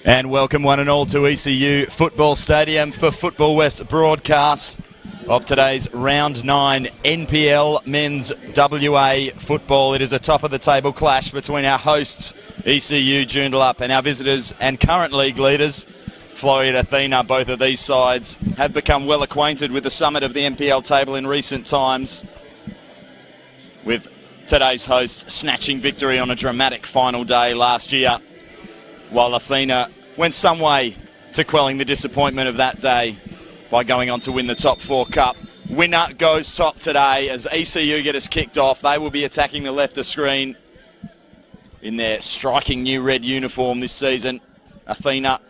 And welcome one and all to ECU Football Stadium for Football West broadcast of today's Round 9 NPL Men's WA Football. It is a top-of-the-table clash between our hosts, ECU Joondalup, and our visitors and current league leaders, Floreat Athena. Both of these sides have become well acquainted with the summit of the NPL table in recent times, with today's hosts snatching victory on a dramatic final day last year, while Athena went some way to quelling the disappointment of that day by going on to win the Top 4 Cup. Winner goes top today as ECU get us kicked off. They will be attacking the left of screen in their striking new red uniform this season. Athena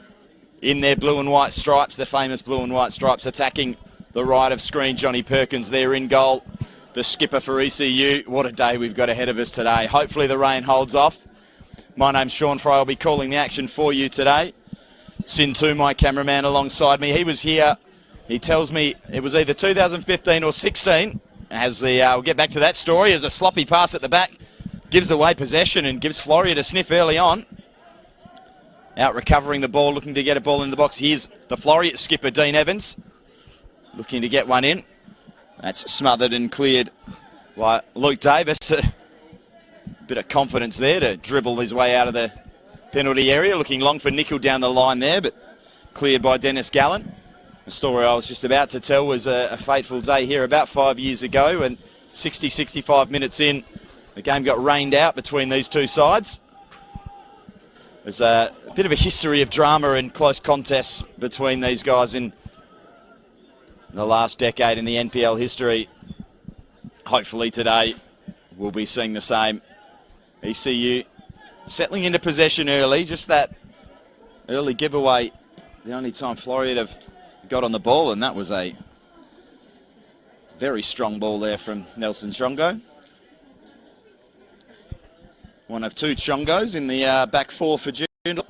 in their blue and white stripes, their famous blue and white stripes, attacking the right of screen. Johnny Perkins there in goal, the skipper for ECU. What a day we've got ahead of us today. Hopefully the rain holds off. My name's Sean Fry. I'll be calling the action for you today. Sin 2, my cameraman, alongside me. He was here. He tells me it was either 2015 or 16. As we'll get back to that story, as a sloppy pass at the back gives away possession and gives Floreat a sniff early on. Out recovering the ball, looking to get a ball in the box. Here's the Floreat skipper, Dean Evans, looking to get one in. That's smothered and cleared by Luke Davis. A bit of confidence there to dribble his way out of the penalty area. Looking long for Nickel down the line there, but cleared by Dennis Gallen. The story I was just about to tell was a fateful day here about 5 years ago, and 65 minutes in, the game got rained out between these two sides. There's a bit of a history of drama and close contests between these guys in the last decade in the NPL history. Hopefully today we'll be seeing the same. ECU settling into possession early, just that early giveaway. The only time Floreat have got on the ball, and that was a very strong ball there from Nelson Chongo. One of two Chongos in the back four for Joondalup.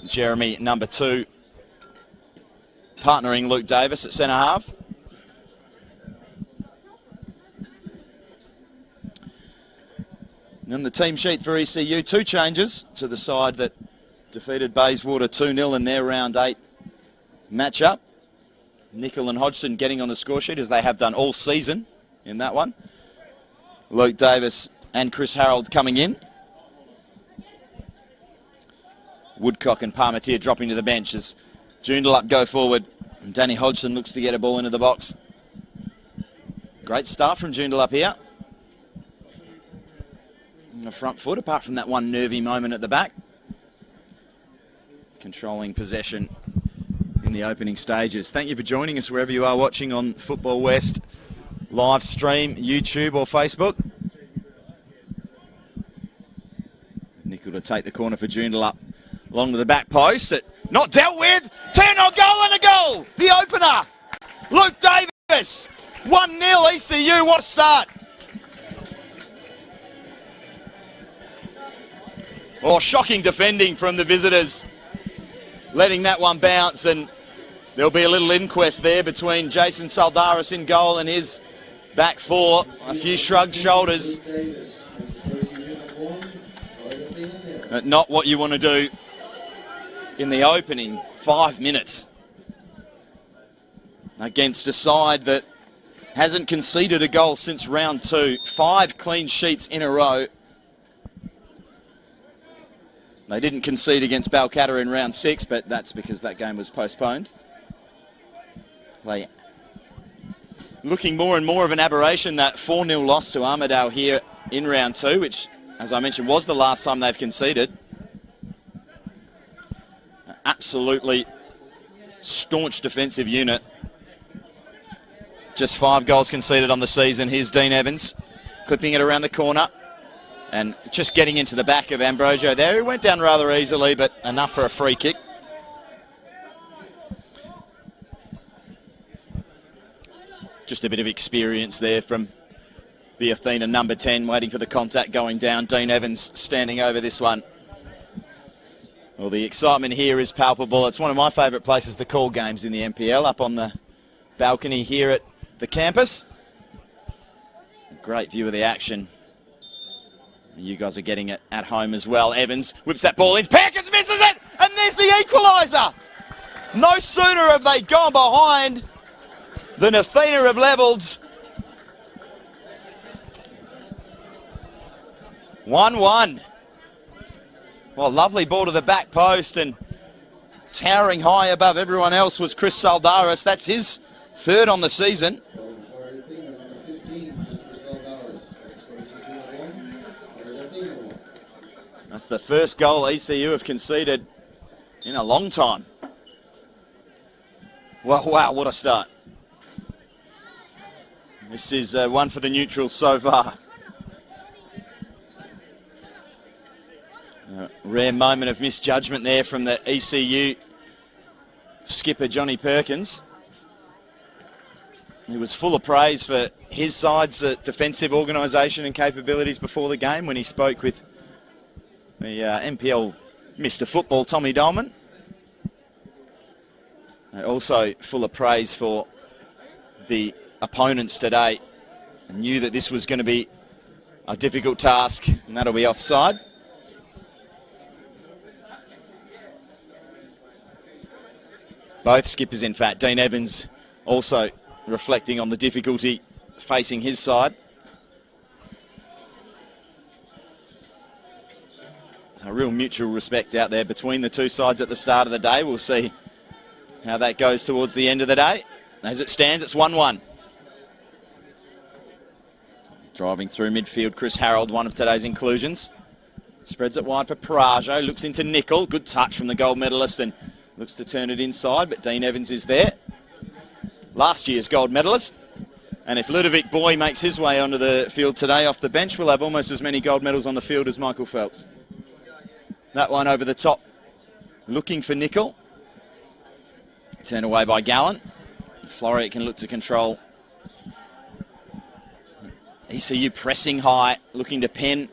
Jeremy, number 2, partnering Luke Davis at centre half. And on the team sheet for ECU, 2 changes to the side that defeated Bayswater 2-0 in their round 8 matchup. Nickel and Hodgson getting on the score sheet as they have done all season in that one. Luke Davis and Chris Harold coming in. Woodcock and Parmentier dropping to the bench as Joondalup go forward. And Danny Hodgson looks to get a ball into the box. Great start from Joondalup here. On the front foot, apart from that one nervy moment at the back. Controlling possession in the opening stages. Thank you for joining us wherever you are watching on Football West live stream, YouTube or Facebook. Nickel to take the corner for Joondalup. Along to the back post. Not dealt with. 10-0 goal and a goal. The opener. Luke Davis. 1-0 ECU. What a start. Oh, shocking defending from the visitors. Letting that one bounce, and there'll be a little inquest there between Jason Saldaris in goal and his back four. A few shrugged shoulders. But not what you want to do in the opening 5 minutes against a side that hasn't conceded a goal since round 2. 5 clean sheets in a row. They didn't concede against Balcatta in round 6, but that's because that game was postponed. They looking more and more of an aberration, that 4-0 loss to Armidale here in round 2, which, as I mentioned, was the last time they've conceded. Absolutely staunch defensive unit. Just 5 goals conceded on the season. Here's Dean Evans, clipping it around the corner. And just getting into the back of Ambrosio there. He went down rather easily, but enough for a free kick. Just a bit of experience there from the Athena number 10, waiting for the contact going down. Dean Evans standing over this one. Well, the excitement here is palpable. It's one of my favourite places to call games in the NPL, up on the balcony here at the campus. Great view of the action. You guys are getting it at home as well. Evans whips that ball in. Perkins misses it! and there's the equaliser. No sooner have they gone behind than Athena have levelled. 1-1. Well, lovely ball to the back post, and towering high above everyone else was Chris Saldaris. That's his third on the season. That's the first goal ECU have conceded in a long time. Well, wow, what a start. This is one for the neutrals so far. A rare moment of misjudgment there from the ECU skipper, Johnny Perkins. He was full of praise for his side's defensive organisation and capabilities before the game when he spoke with the NPL Mr. Football, Tommy Dolman. Also full of praise for the opponents today. And knew that this was going to be a difficult task, and that'll be offside. Both skippers, in fact. Dean Evans also reflecting on the difficulty facing his side. So a real mutual respect out there between the two sides at the start of the day. We'll see how that goes towards the end of the day. As it stands, it's 1-1. Driving through midfield, Chris Harold, one of today's inclusions. Spreads it wide for Parajo, looks into Nickel. Good touch from the gold medalist and looks to turn it inside, but Dean Evans is there. Last year's gold medalist. And if Ludovic Boy makes his way onto the field today off the bench, we'll have almost as many gold medals on the field as Michael Phelps. That one over the top, looking for Nickel. Turned away by Gallant. Floreat can look to control. ECU pressing high, looking to pen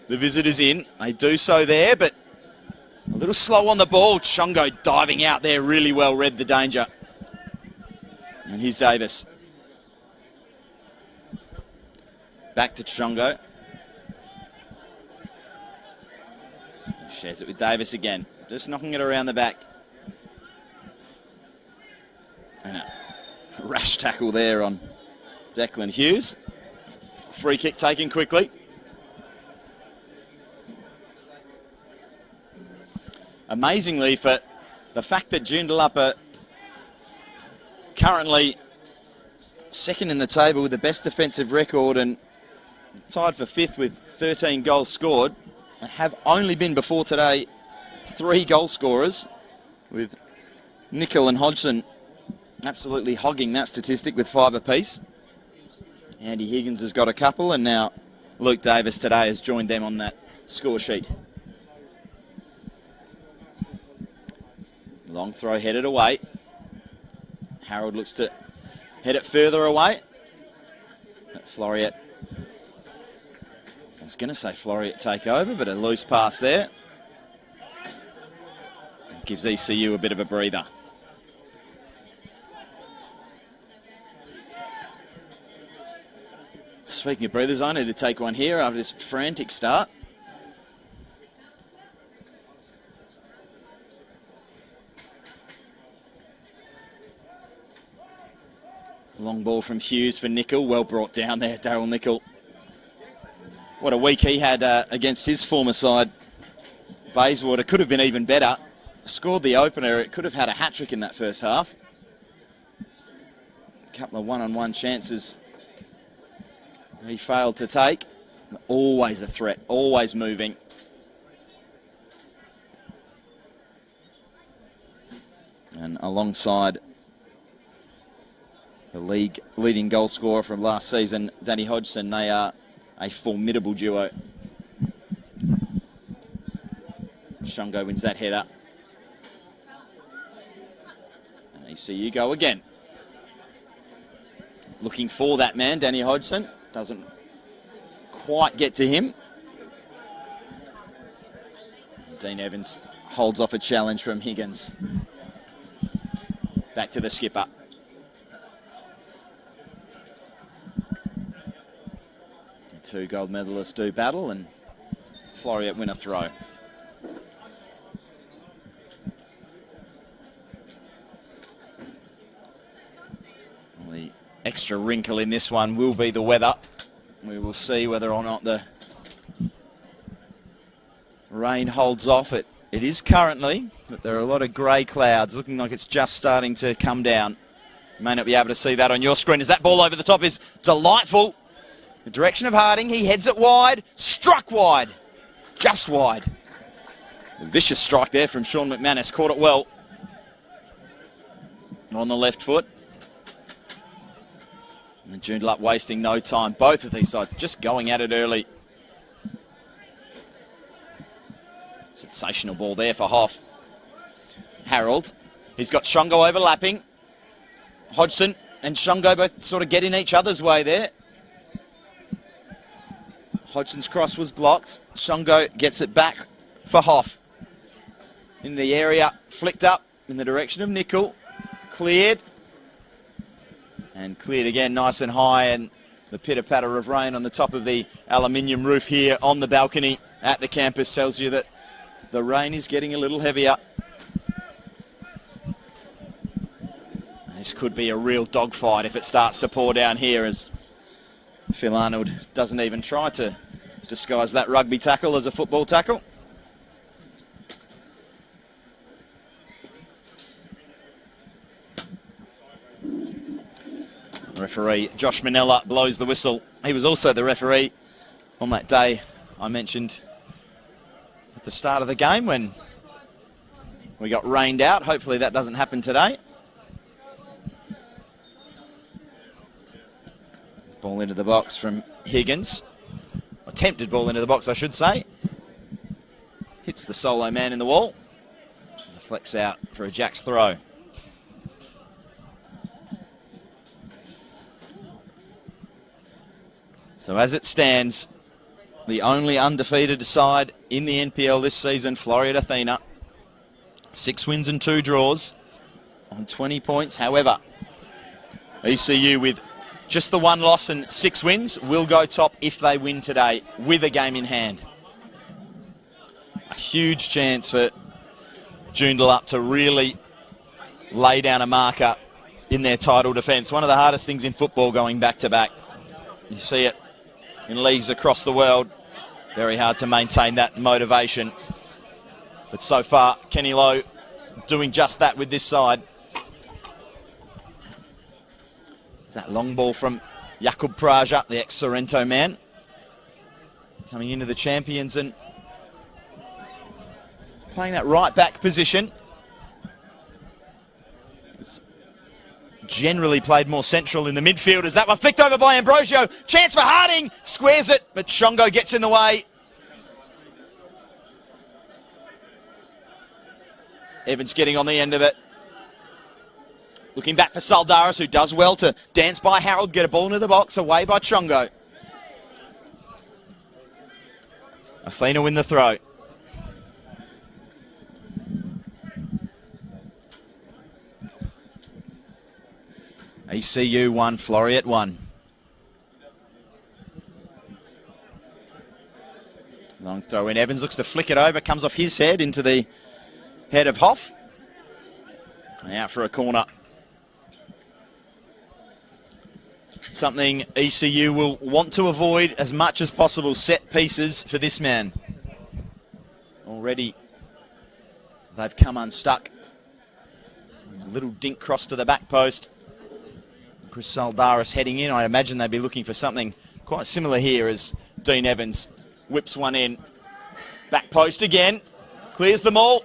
the visitors in. They do so there, but a little slow on the ball. Chongo diving out there, really well read the danger. And here's Davis. Back to Chongo. Shares it with Davis again. Just knocking it around the back. And a rash tackle there on Declan Hughes. Free kick taken quickly. Amazingly, for the fact that Joondalup are currently second in the table with the best defensive record and tied for fifth with 13 goals scored, have only been before today 3 goal scorers, with Nickel and Hodgson absolutely hogging that statistic with 5 apiece. Andy Higgins has got a couple, and now Luke Davis today has joined them on that score sheet. Long throw headed away. Harold looks to head it further away. Floreat, I was going to say Floreat take over, but a loose pass there. It gives ECU a bit of a breather. Speaking of breathers, I need to take one here after this frantic start. Long ball from Hughes for Nickel. Well brought down there, Daryl Nickel. What a week he had against his former side. Bayswater could have been even better. Scored the opener. It could have had a hat-trick in that first half. A couple of one-on-one chances he failed to take. Always a threat, always moving. And alongside the league leading goal scorer from last season, Danny Hodgson, they are a formidable duo. Chongo wins that header. And ECU go again. Looking for that man, Danny Hodgson. Doesn't quite get to him. Dean Evans holds off a challenge from Higgins. Back to the skipper. The 2 gold medalists do battle, and Floreat win a throw. extra wrinkle in this one will be the weather. We will see whether or not the rain holds off. It is currently, but there are a lot of grey clouds, looking like it's just starting to come down. You may not be able to see that on your screen, as that ball over the top is delightful. The direction of Harding, he heads it wide, struck wide, just wide. A vicious strike there from Sean McManus, caught it well on the left foot. And Joondalup wasting no time. Both of these sides just going at it early. Sensational ball there for Hoff. Harold, he's got Shongo overlapping. Hodgson and Shongo both sort of get in each other's way there. Hodgson's cross was blocked. Shongo gets it back for Hoff. In the area, flicked up in the direction of Nickel. Cleared. And cleared again nice and high, and the pitter-patter of rain on the top of the aluminium roof here on the balcony at the campus tells you that the rain is getting a little heavier. This could be a real dogfight if it starts to pour down here, as Phil Arnold doesn't even try to disguise that rugby tackle as a football tackle. Referee Josh Manella blows the whistle. He was also the referee on that day I mentioned at the start of the game when we got rained out. Hopefully that doesn't happen today. Ball into the box from Higgins. Attempted ball into the box, I should say. Hits the solo man in the wall. Deflects out for a Jack's throw. So as it stands, the only undefeated side in the NPL this season, Floreat Athena. 6 wins and 2 draws on 20 points. However, ECU with just the 1 loss and 6 wins will go top if they win today with a game in hand. A huge chance for Joondalup to really lay down a marker in their title defence. One of the hardest things in football, going back-to-back. You see it in leagues across the world. Very hard to maintain that motivation. But so far, Kenny Lowe doing just that with this side. It's that long ball from Jakub Praja, the ex-Sorrento man. Coming into the champions and playing that right back position. It's generally played more central in the midfield, as that one flicked over by Ambrosio. Chance for Harding, squares it, but Shongo gets in the way. Evans getting on the end of it. Looking back for Saldaris, who does well to dance by Harold, get a ball into the box, away by Chongo. Athena win the throw. ECU 1, Floreat 1. Long throw in. Evans looks to flick it over, comes off his head into the head of Hoff. And out for a corner. Something ECU will want to avoid as much as possible, set pieces for this man. Already they've come unstuck. A little dink cross to the back post. Chris Saldaris heading in. I imagine they'd be looking for something quite similar here as Dean Evans whips one in. Back post again. Clears them all.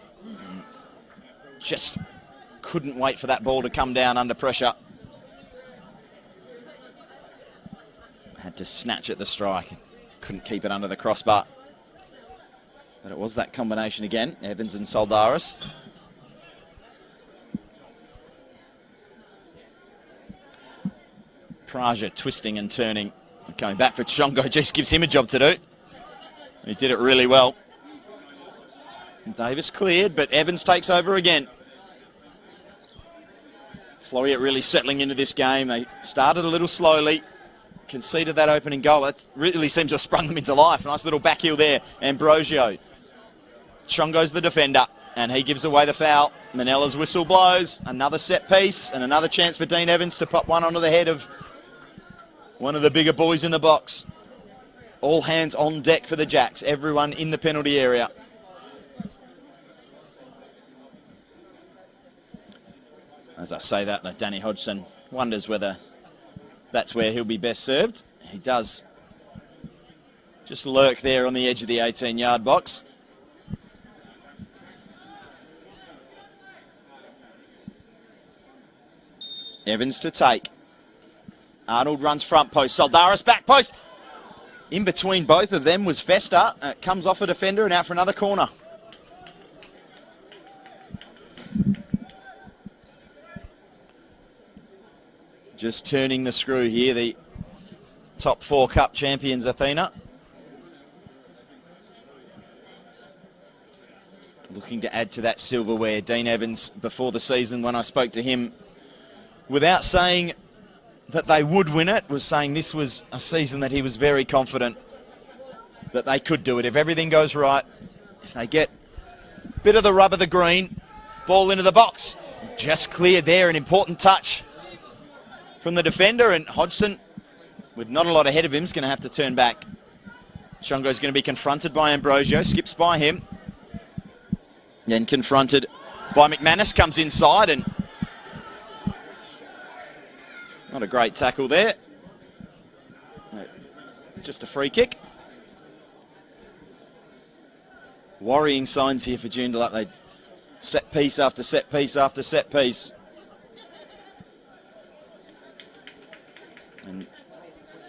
Just couldn't wait for that ball to come down under pressure. Had to snatch at the strike. Couldn't keep it under the crossbar. But it was that combination again. Evans and Saldaris. Praja twisting and turning. Going back for Chongo just gives him a job to do. He did it really well. Davis cleared, but Evans takes over again. Floreat really settling into this game. They started a little slowly. Conceded that opening goal. It really seems to have sprung them into life. Nice little back heel there. Ambrosio. Chongo's the defender, and he gives away the foul. Manella's whistle blows. Another set piece, and another chance for Dean Evans to pop one onto the head of one of the bigger boys in the box. All hands on deck for the Jacks. Everyone in the penalty area. As I say that, Danny Hodgson wonders whether that's where he'll be best served. He does just lurk there on the edge of the 18-yard box. Evans to take. Arnold runs front post. Soldaris back post. In between both of them was Fester. Comes off a defender and out for another corner. Just turning the screw here, the top 4 cup champions, Athena. Looking to add to that silverware. Dean Evans, before the season, when I spoke to him, without saying that they would win it, was saying this was a season that he was very confident that they could do it. If everything goes right, if they get a bit of the rub of the green, ball into the box. Just cleared there, an important touch from the defender, and Hodgson, with not a lot ahead of him, is going to have to turn back. Shongo's going to be confronted by Ambrosio, skips by him. Then confronted by McManus, comes inside, and not a great tackle there. No, just a free kick. Worrying signs here for Joondalup. They set piece after set piece after set piece. And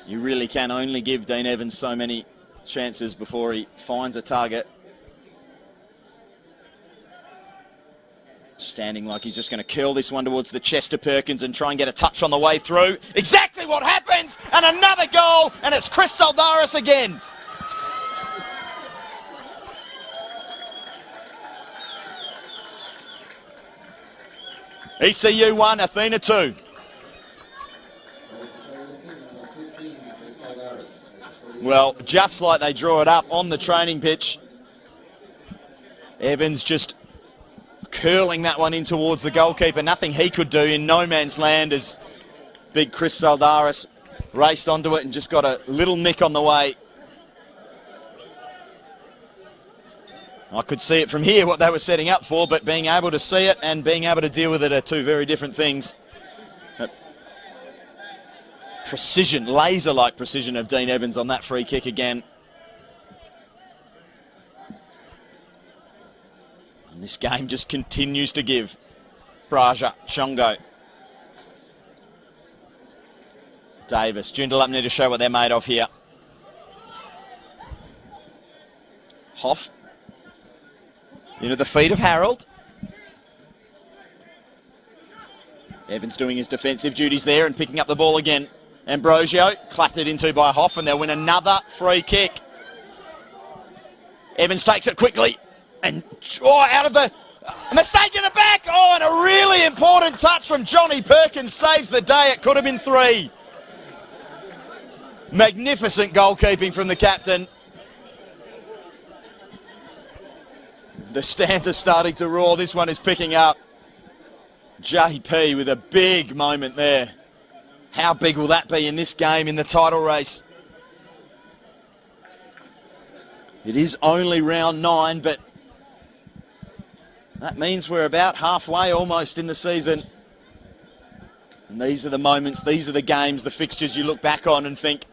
you really can only give Dean Evans so many chances before he finds a target. Standing like he's just going to curl this one towards the chest of Perkins and try and get a touch on the way through. Exactly what happens, and another goal, and it's Chris Soldaris again. ECU 1, Athena 2. Well, just like they drew it up on the training pitch, Evans just curling that one in towards the goalkeeper. Nothing he could do, in no man's land, as big Chris Soldaris raced onto it and just got a little nick on the way. I could see it from here, what they were setting up for, but being able to see it and being able to deal with it are two very different things. Precision, laser-like precision of Dean Evans on that free kick again. And this game just continues to give. Braja, Shongo, Davis. Joondalup need to show what they're made of here. Hoff into the feet of Harold. Evans doing his defensive duties there and picking up the ball again. Ambrosio clattered into by Hoff, and they'll win another free kick. Evans takes it quickly and out of the mistake in the back. Oh, and a really important touch from Johnny Perkins saves the day. It could have been 3. Magnificent goalkeeping from the captain. The stands are starting to roar. This one is picking up. JP with a big moment there. How big will that be in this game, in the title race? It is only round 9, but that means we're about halfway almost in the season. And these are the moments, these are the games, the fixtures you look back on and think,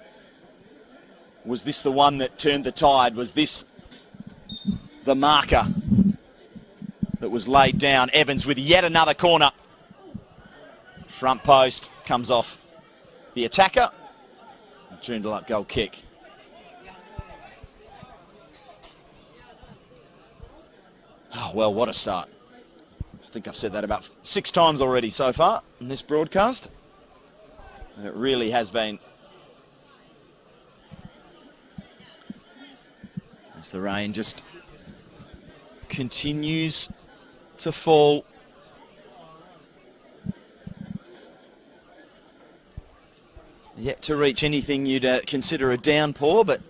was this the one that turned the tide? Was this the marker that was laid down? Evans with yet another corner. Front post comes off the attacker. Joondalup goal kick. Oh, well, what a start. I think I've said that about 6 times already so far in this broadcast. And it really has been. As the rain just continues to fall. Yet to reach anything you'd consider a downpour, but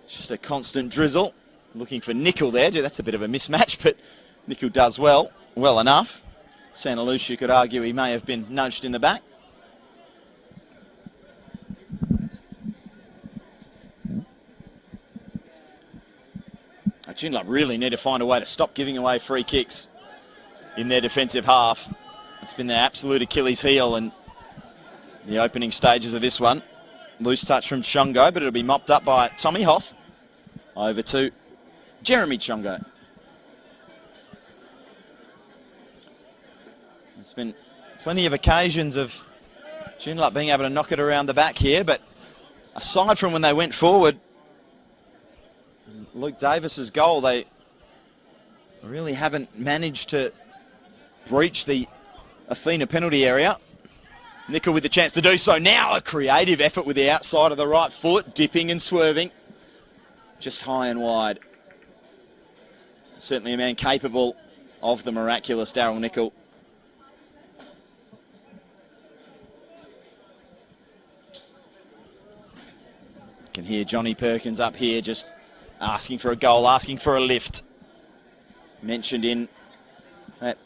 just a constant drizzle. Looking for Nickel there. That's a bit of a mismatch, but Nickel does well enough. Santa Lucia could argue he may have been nudged in the back. Joondalup really need to find a way to stop giving away free kicks in their defensive half. It's been their absolute Achilles heel in the opening stages of this one. Loose touch from Chongo, but it'll be mopped up by Tommy Hoff. Over to Jeremy Chongo. There's been plenty of occasions of Joondalup being able to knock it around the back here, but aside from when they went forward, Luke Davis's goal, they really haven't managed to breach the Athena penalty area. Nickel with the chance to do so. Now a creative effort with the outside of the right foot, dipping and swerving. Just high and wide. Certainly a man capable of the miraculous Daryl Nickel. Can hear Johnny Perkins up here just asking for a goal, asking for a lift. Mentioned in that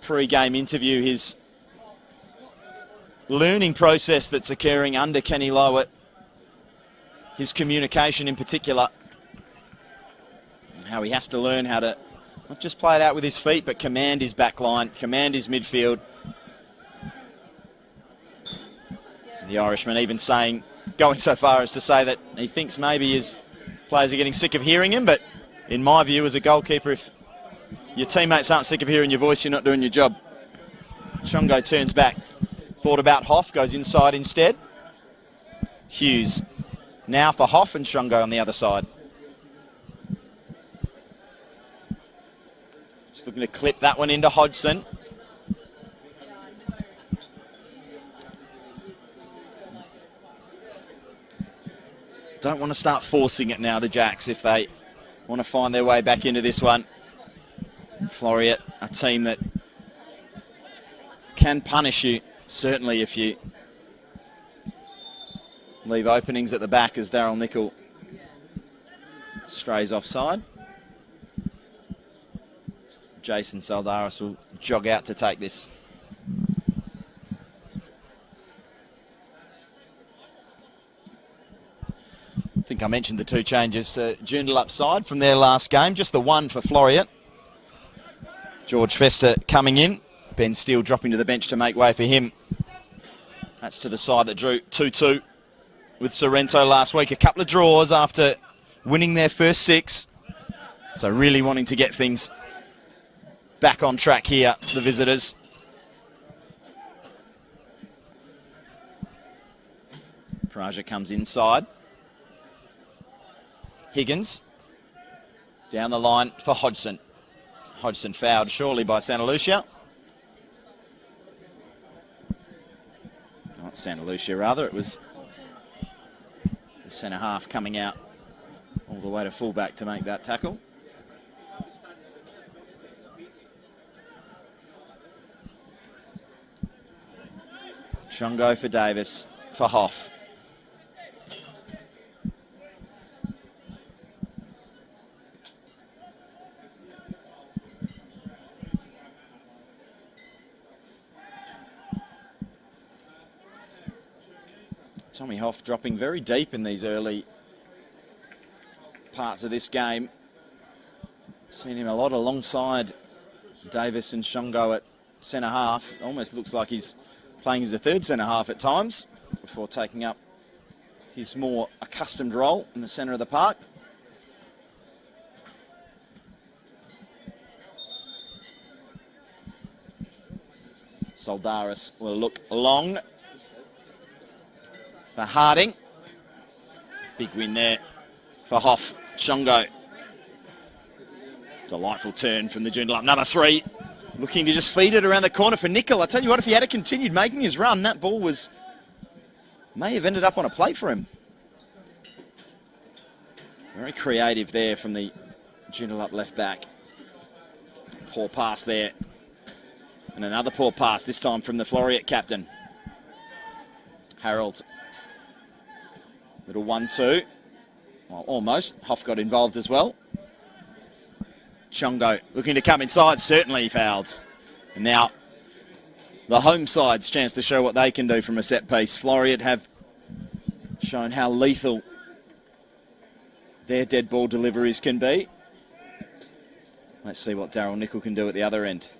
pre-game interview his learning process that's occurring under Kenny Lowett, his communication in particular, and how he has to learn how to not just play it out with his feet, but command his back line, command his midfield. The Irishman even going so far as to say that he thinks maybe his players are getting sick of hearing him, but in my view as a goalkeeper, if your teammates aren't sick of hearing your voice, you're not doing your job. Chongo turns back. Thought about Hoff, goes inside instead. Hughes now for Hoff and Chongo on the other side. Just looking to clip that one into Hodgson. Don't want to start forcing it now, the Jacks, if they want to find their way back into this one. Floreat, a team that can punish you, certainly if you leave openings at the back, as Daryl Nickel strays offside. Jason Saldaris will jog out to take this. I think I mentioned the two changes Joondalup side from their last game, just the one for Floreat. George Fester coming in, Ben Steele dropping to the bench to make way for him. That's to the side that drew 2-2 with Sorrento last week. A couple of draws after winning their first 6. So really wanting to get things back on track here, the visitors. Praja comes inside. Higgins down the line for Hodgson. Hodgson fouled surely by Santa Lucia. Not Santa Lucia, rather. It was the centre half coming out all the way to fullback to make that tackle. Chongo for Davis, for Hoff. Tommy Hoff dropping very deep in these early parts of this game. Seen him a lot alongside Davis and Chongo at centre half. Almost looks like he's playing as a third centre half at times before taking up his more accustomed role in the centre of the park. Soldaris will look long for Harding. Big win there for Hoff. Chongo. Delightful turn from the Joondalup number 3. Looking to just feed it around the corner for Nickel. I tell you what, if he had continued making his run, that ball may have ended up on a plate for him. Very creative there from the Joondalup left back. Poor pass there. And another poor pass, this time from the Floreat captain. Harold. Little 1-2. Well, almost. Hoff got involved as well. Chongo looking to come inside, certainly fouled. And now the home side's chance to show what they can do from a set piece. Floreat have shown how lethal their dead ball deliveries can be. Let's see what Daryl Nickel can do at the other end.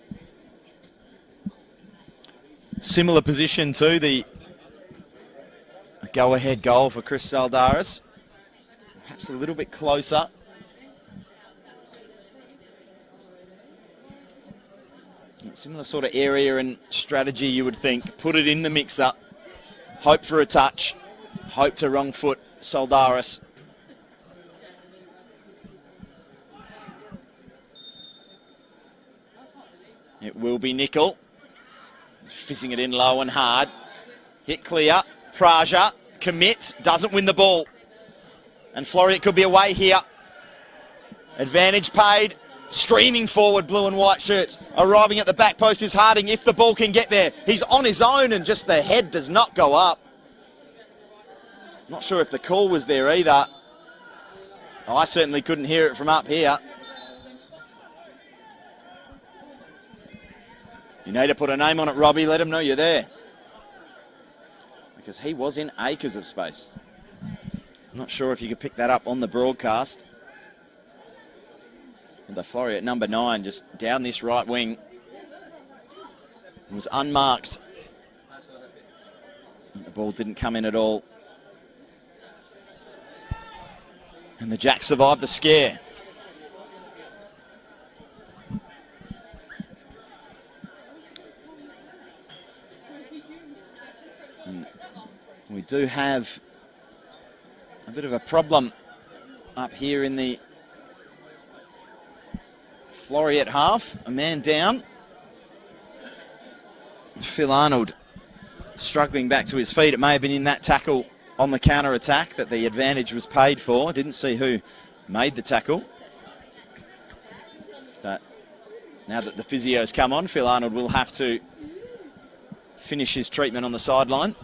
Similar position to the go-ahead goal for Chris Saldaris. Perhaps a little bit closer. Similar sort of area and strategy, you would think. Put it in the mix-up. Hope for a touch. Hope to wrong foot Saldaris. It will be Nickel. Fizzing it in low and hard. Hit clear. Praja commits. Doesn't win the ball. And Floreat could be away here. Advantage paid. Streaming forward, blue and white shirts. Arriving at the back post is Harding if the ball can get there. He's on his own and just the head does not go up. Not sure if the call was there either. I certainly couldn't hear it from up here. You need to put a name on it, Robbie. Let him know you're there. Because he was in acres of space. Not sure if you could pick that up on the broadcast. And the Floreat number 9 just down this right wing. It was unmarked. The ball didn't come in at all. And the Jacks survived the scare. And we do have a bit of a problem up here in the Floreat half. A man down. Phil Arnold struggling back to his feet. It may have been in that tackle on the counter-attack that the advantage was paid for. Didn't see who made the tackle. But now that the physio's come on, Phil Arnold will have to finish his treatment on the sideline.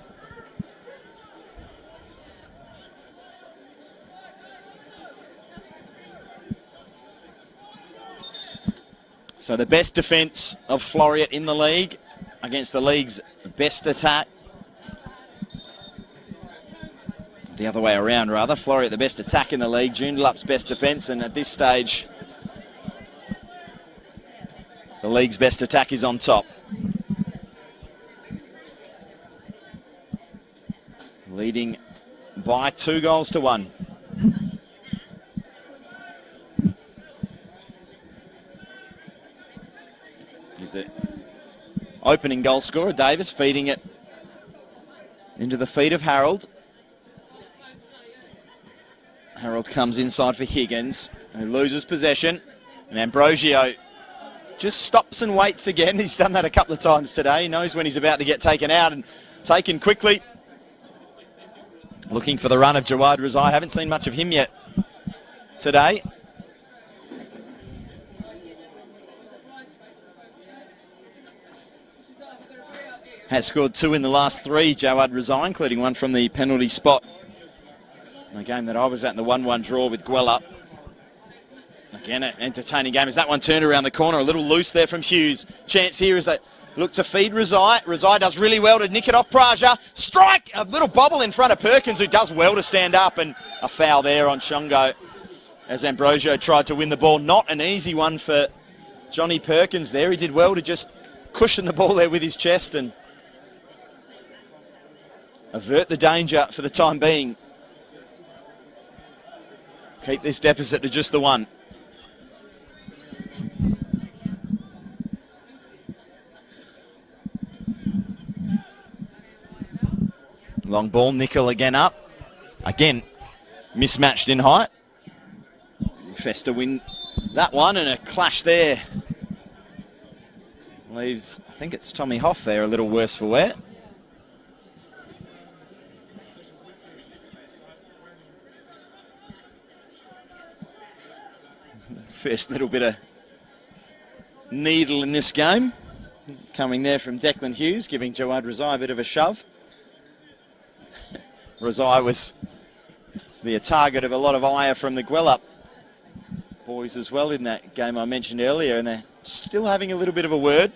So the best defence of Floreat in the league against the league's best attack. The other way around, rather. Floreat the best attack in the league, Joondalup's best defence, and at this stage, the league's best attack is on top. Leading by 2-1. He's the opening goal scorer, Davis, feeding it into the feet of Harold. Harold comes inside for Higgins, who loses possession. And Ambrosio just stops and waits again. He's done that a couple of times today. He knows when he's about to get taken out and taken quickly. Looking for the run of Jawad Razai. Haven't seen much of him yet today. Has scored 2 in the last 3, Jawad Razai, including one from the penalty spot. The game that I was at in the 1-1 draw with Guellup. Again, an entertaining game as that one turned around the corner. A little loose there from Hughes. Chance here as they look to feed Razai. Razai does really well to nick it off Praja. Strike! A little bobble in front of Perkins, who does well to stand up. And a foul there on Shongo as Ambrosio tried to win the ball. Not an easy one for Johnny Perkins there. He did well to just cushion the ball there with his chest and avert the danger for the time being. Keep this deficit to just the 1. Long ball, Nickel again up. Again, mismatched in height. Festa win that one, and a clash there. Leaves, I think it's Tommy Hoff there, a little worse for wear. First little bit of needle in this game. Coming there from Declan Hughes, giving Jawad Razai a bit of a shove. Razai was the target of a lot of ire from the Guellup boys as well in that game I mentioned earlier, and they're still having a little bit of a word.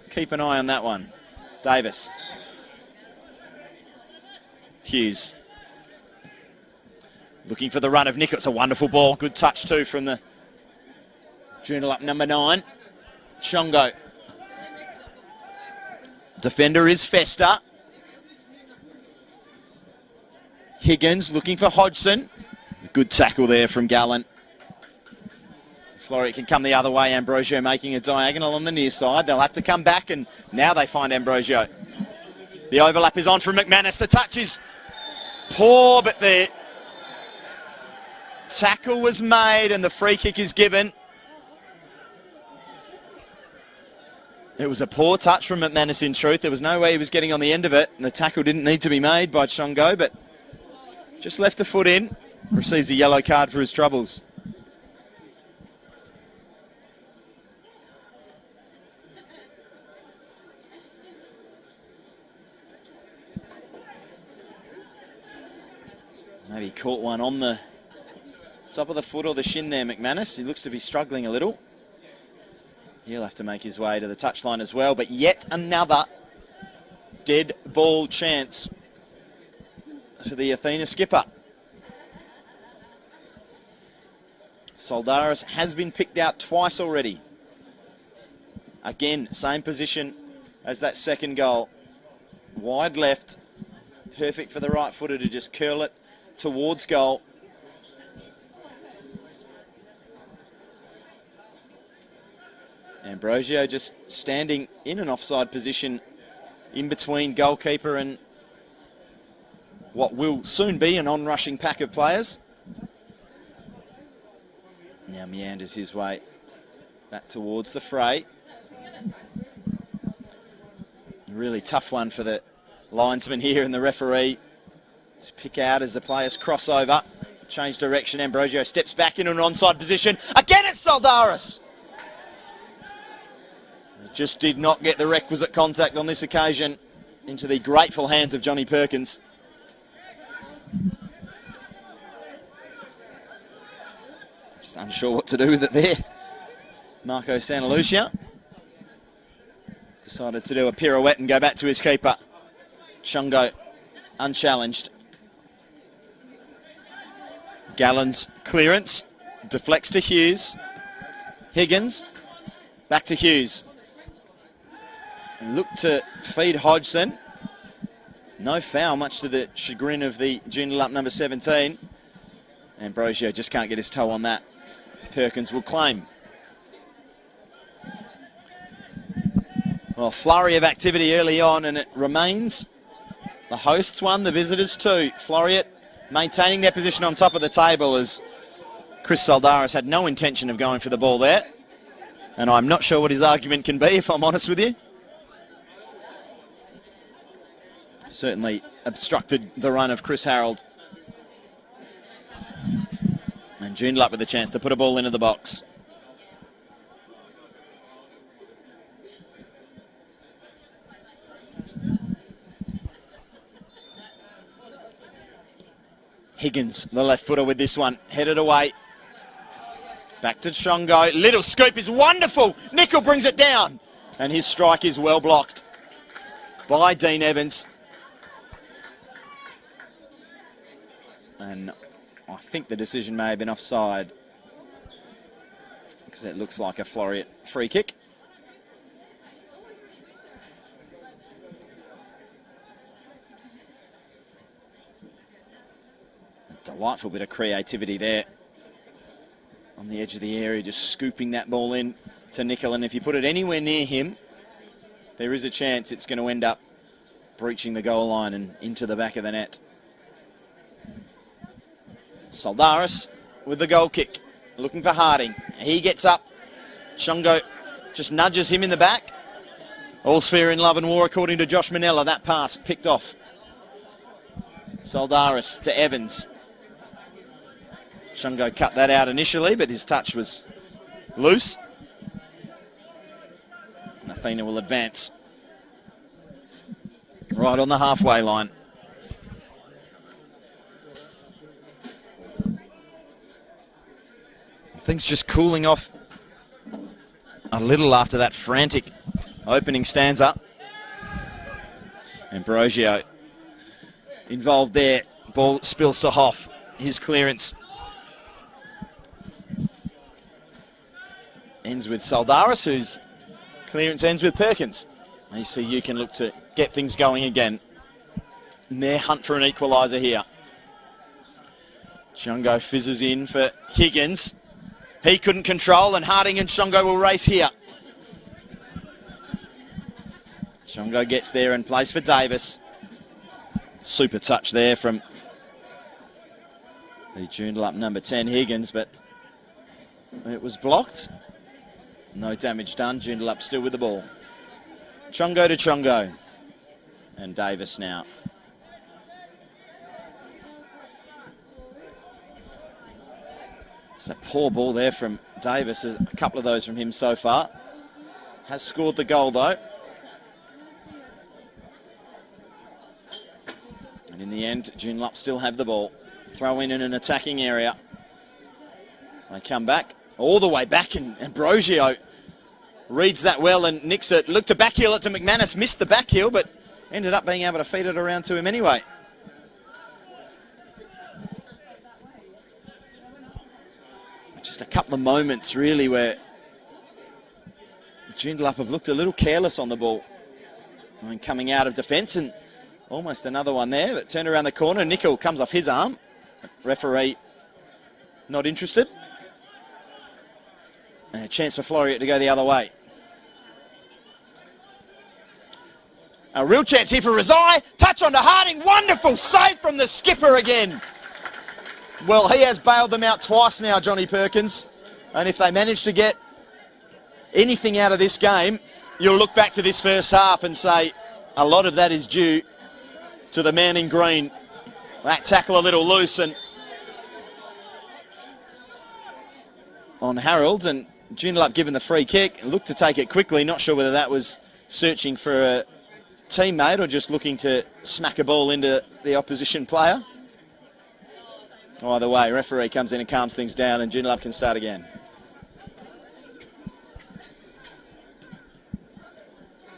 Keep an eye on that one. Davis. Hughes. Looking for the run of Nick. It's a wonderful ball. Good touch too from the Joondalup number 9. Shongo. Defender is Fester. Higgins looking for Hodgson. Good tackle there from Gallen. Floreat can come the other way. Ambrosio making a diagonal on the near side. They'll have to come back, and now they find Ambrosio. The overlap is on from McManus. The touch is poor, but the tackle was made and the free kick is given. It was a poor touch from McManus, in truth. There was no way he was getting on the end of it, and the tackle didn't need to be made by Shongo, but just left a foot in. Receives a yellow card for his troubles. Maybe he caught one on the top of the foot or the shin there, McManus. He looks to be struggling a little. He'll have to make his way to the touchline as well, but yet another dead ball chance for the Athena skipper. Soldaris has been picked out twice already. Again, same position as that second goal. Wide left, perfect for the right footer to just curl it towards goal. Ambrosio just standing in an offside position in between goalkeeper and what will soon be an on-rushing pack of players. Now meanders his way back towards the fray. A really tough one for the linesman here and the referee to pick out as the players cross over. Change direction. Ambrosio steps back into an onside position. Again, it's Soldaris. Just did not get the requisite contact on this occasion into the grateful hands of Johnny Perkins. Just unsure what to do with it there. Marco Santalucia decided to do a pirouette and go back to his keeper. Shongo unchallenged. Gallen's clearance deflects to Hughes. Higgins back to Hughes. Look to feed Hodgson. No foul, much to the chagrin of the Joondalup number 17. Ambrosio just can't get his toe on that. Perkins will claim. Well, flurry of activity early on, and it remains the hosts 1, the visitors 2. Floreat maintaining their position on top of the table as Chris Soldaris had no intention of going for the ball there. And I'm not sure what his argument can be, if I'm honest with you. Certainly obstructed the run of Chris Harold. And Joondalup with a chance to put a ball into the box. Higgins, the left footer with this one, headed away. Back to Shongo. Little scoop is wonderful. Nickel brings it down. And his strike is well blocked by Dean Evans. And I think the decision may have been offside because it looks like a Floreat free kick. A delightful bit of creativity there on the edge of the area, just scooping that ball in to Nickel. And if you put it anywhere near him, there is a chance it's going to end up breaching the goal line and into the back of the net. Soldaris with the goal kick, looking for Harding. He gets up. Shongo just nudges him in the back. All's fair in love and war, according to Josh Manella. That pass picked off. Soldaris to Evans. Shongo cut that out initially, but his touch was loose. And Athena will advance right on the halfway line. Things just cooling off a little after that frantic opening stanza. Ambrosio involved there. Ball spills to Hoff. His clearance. ends with Soldaris, whose clearance ends with Perkins. ECU can look to get things going again in their hunt for an equaliser here. Shongo fizzes in for Higgins. He couldn't control, and Harding and Shongo will race here. Shongo gets there and plays for Davis. Super touch there from the Joondalup number 10, Higgins, but it was blocked. No damage done. Joondalup still with the ball. Chongo to Chongo. And Davis now. It's a poor ball there from Davis. There's a couple of those from him so far. Has scored the goal though. And in the end, Joondalup still have the ball. Throw in an attacking area. They come back. All the way back, and Ambrosio reads that well and nicks it. Looked to backheel it to McManus, missed the backheel, but ended up being able to feed it around to him anyway. Just a couple of moments really where Joondalup have looked a little careless on the ball. I mean, coming out of defence, and almost another one there, but turned around the corner. Nickel comes off his arm. Referee not interested. And a chance for Floreat to go the other way. A real chance here for Rezai. Touch on to Harding. Wonderful save from the skipper again. Well, he has bailed them out twice now, Johnny Perkins. And if they manage to get anything out of this game, you'll look back to this first half and say a lot of that is due to the man in green. That tackle a little loose and on Harold, and Joondalup given the free kick, looked to take it quickly. Not sure whether that was searching for a teammate or just looking to smack a ball into the opposition player. Either way, referee comes in and calms things down, and Joondalup can start again.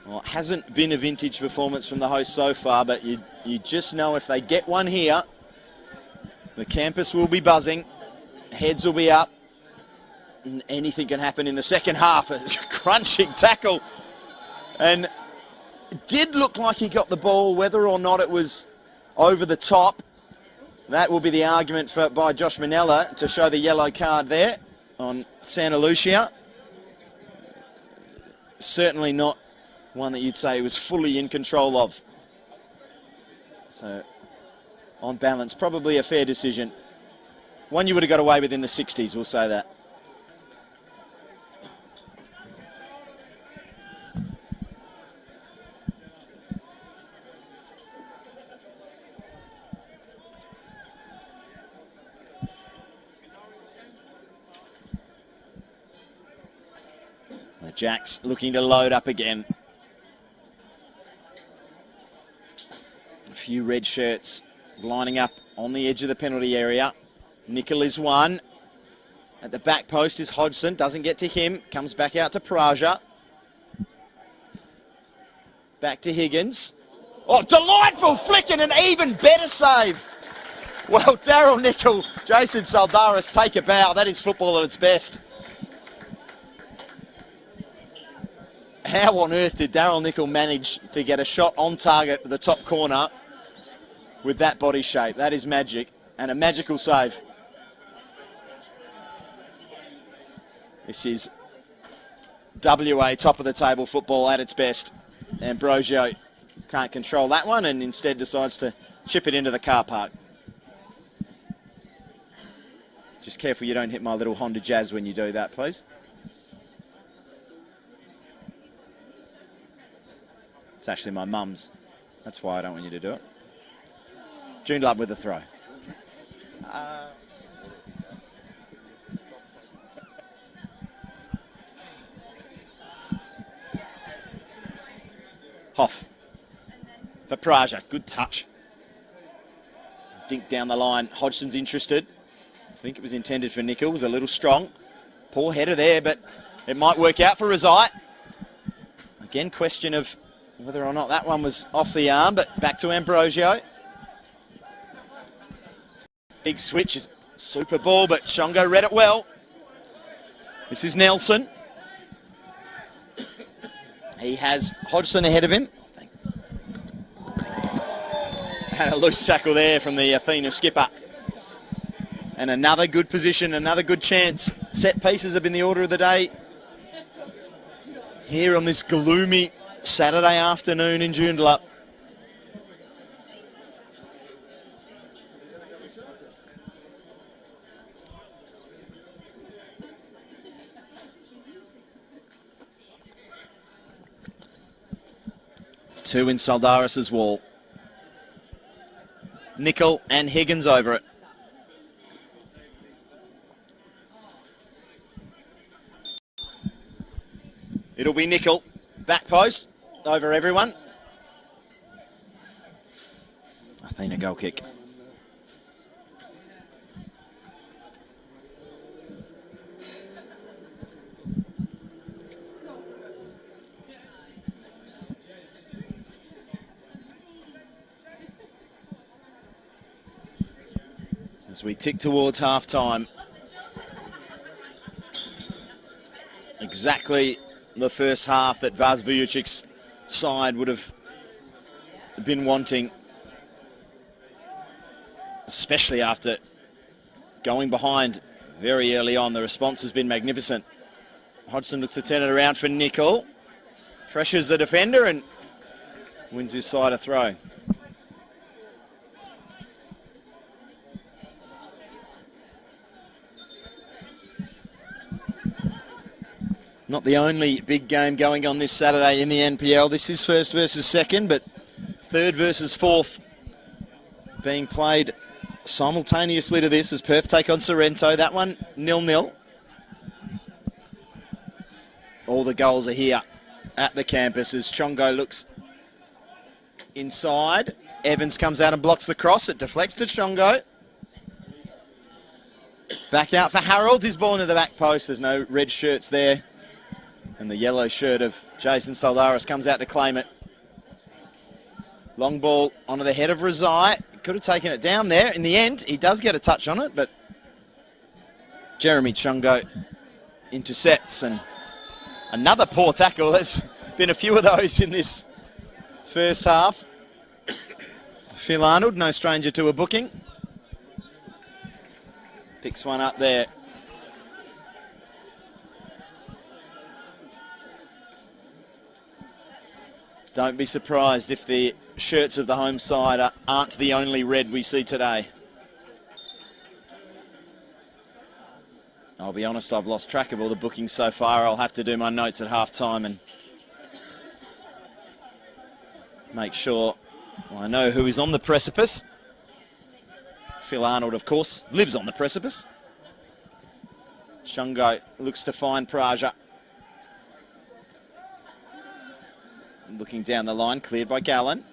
Well, it hasn't been a vintage performance from the host so far, but you just know if they get one here, the campus will be buzzing, heads will be up, and anything can happen in the second half. A crunching tackle, and it did look like he got the ball, whether or not it was over the top. That will be the argument by Josh Manella to show the yellow card there on Santa Lucia. Certainly not one that you'd say he was fully in control of. So, on balance, probably a fair decision. One you would have got away with in the 60s, we'll say that. The Jacks looking to load up again. A few red shirts lining up on the edge of the penalty area. Nickel is one. At the back post is Hodgson. Doesn't get to him. Comes back out to Praja. Back to Higgins. Oh, delightful flick and an even better save. Well, Daryl Nickel, Jason Soldaris take a bow. That is football at its best. How on earth did Daryl Nickel manage to get a shot on target at the top corner with that body shape? That is magic, and a magical save. This is WA top of the table football at its best. Ambrosio can't control that one and instead decides to chip it into the car park. Just careful you don't hit my little Honda Jazz when you do that, please. It's actually my mum's. That's why I don't want you to do it. Joondalup with the throw. Hoff for Praja. Good touch. Dink down the line. Hodgson's interested. I think it was intended for Nickel. It was a little strong. Poor header there, but it might work out for Rezai. Again, question of whether or not that one was off the arm, but back to Ambrosio. Big switch is super ball, but Shongo read it well. This is Nelson. He has Hodgson ahead of him. Had a loose tackle there from the Athena skipper. And another good position, another good chance. Set pieces have been the order of the day here on this gloomy Saturday afternoon in Joondalup. Two in Soldaris' wall. Nickel and Higgins over it. It'll be Nickel, back post, over everyone. Athena goal kick. As we tick towards half-time. Exactly the first half that Vaz Vujicic's side would have been wanting, especially after going behind very early on. The response has been magnificent. Hodgson looks to turn it around for Nickel. Pressures the defender and wins his side a throw. Not the only big game going on this Saturday in the NPL. This is first versus second, but third versus fourth being played simultaneously to this as Perth take on Sorrento. That one 0-0. All the goals are here at the campus as Chongo looks inside. Evans comes out and blocks the cross. It deflects to Chongo. Back out for Harold. His ball into the back post. There's no red shirts there. And the yellow shirt of Jason Soldaris comes out to claim it. Long ball onto the head of Razai. Could have taken it down there. In the end, he does get a touch on it, but Jeremy Chongo intercepts. And another poor tackle. There's been a few of those in this first half. Phil Arnold, no stranger to a booking. Picks one up there. Don't be surprised if the shirts of the home side aren't the only red we see today. I'll be honest, I've lost track of all the bookings so far. I'll have to do my notes at half-time and make sure I know who is on the precipice. Phil Arnold, of course, lives on the precipice. Chongo looks to find Praja. Looking down the line, cleared by Gallen.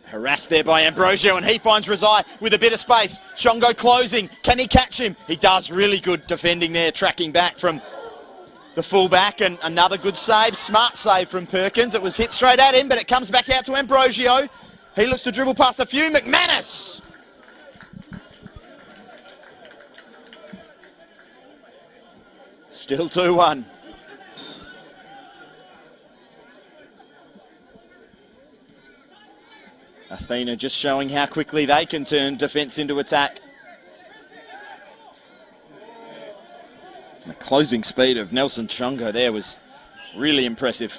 Harassed there by Ambrosio, and he finds Razai with a bit of space. Chongo closing. Can he catch him? He does. Really good defending there, tracking back from the fullback, and another good save. Smart save from Perkins. It was hit straight at him, but it comes back out to Ambrosio. He looks to dribble past a few. McManus! Still 2-1. Athena just showing how quickly they can turn defence into attack. The closing speed of Nelson Chongo there was really impressive.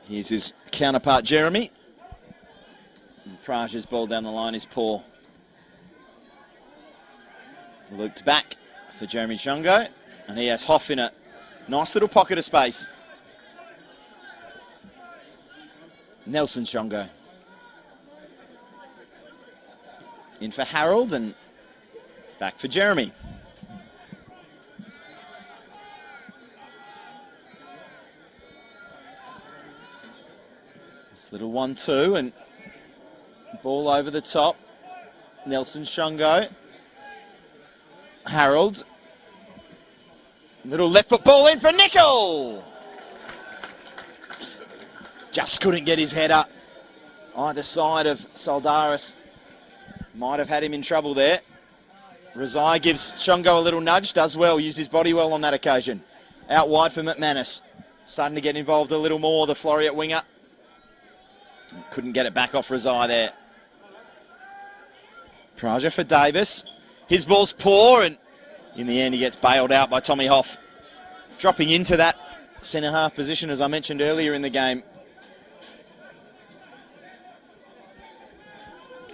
Here's his counterpart, Jeremy. And Praja's ball down the line is poor. Looped back for Jeremy Chongo, and he has Hoff in a nice little pocket of space. Nelson Chongo. In for Harold and back for Jeremy. This little 1-2 and ball over the top. Nelson Chongo. Harold. Little left foot ball in for Nickel. Just couldn't get his head up. Either side of Soldaris might have had him in trouble there. Rezai gives Shongo a little nudge, does well, used his body well on that occasion. Out wide for McManus. Starting to get involved a little more, the Floreat winger. Couldn't get it back off Rezai there. Praja for Davis. His ball's poor, and in the end he gets bailed out by Tommy Hoff. Dropping into that centre-half position, as I mentioned earlier in the game.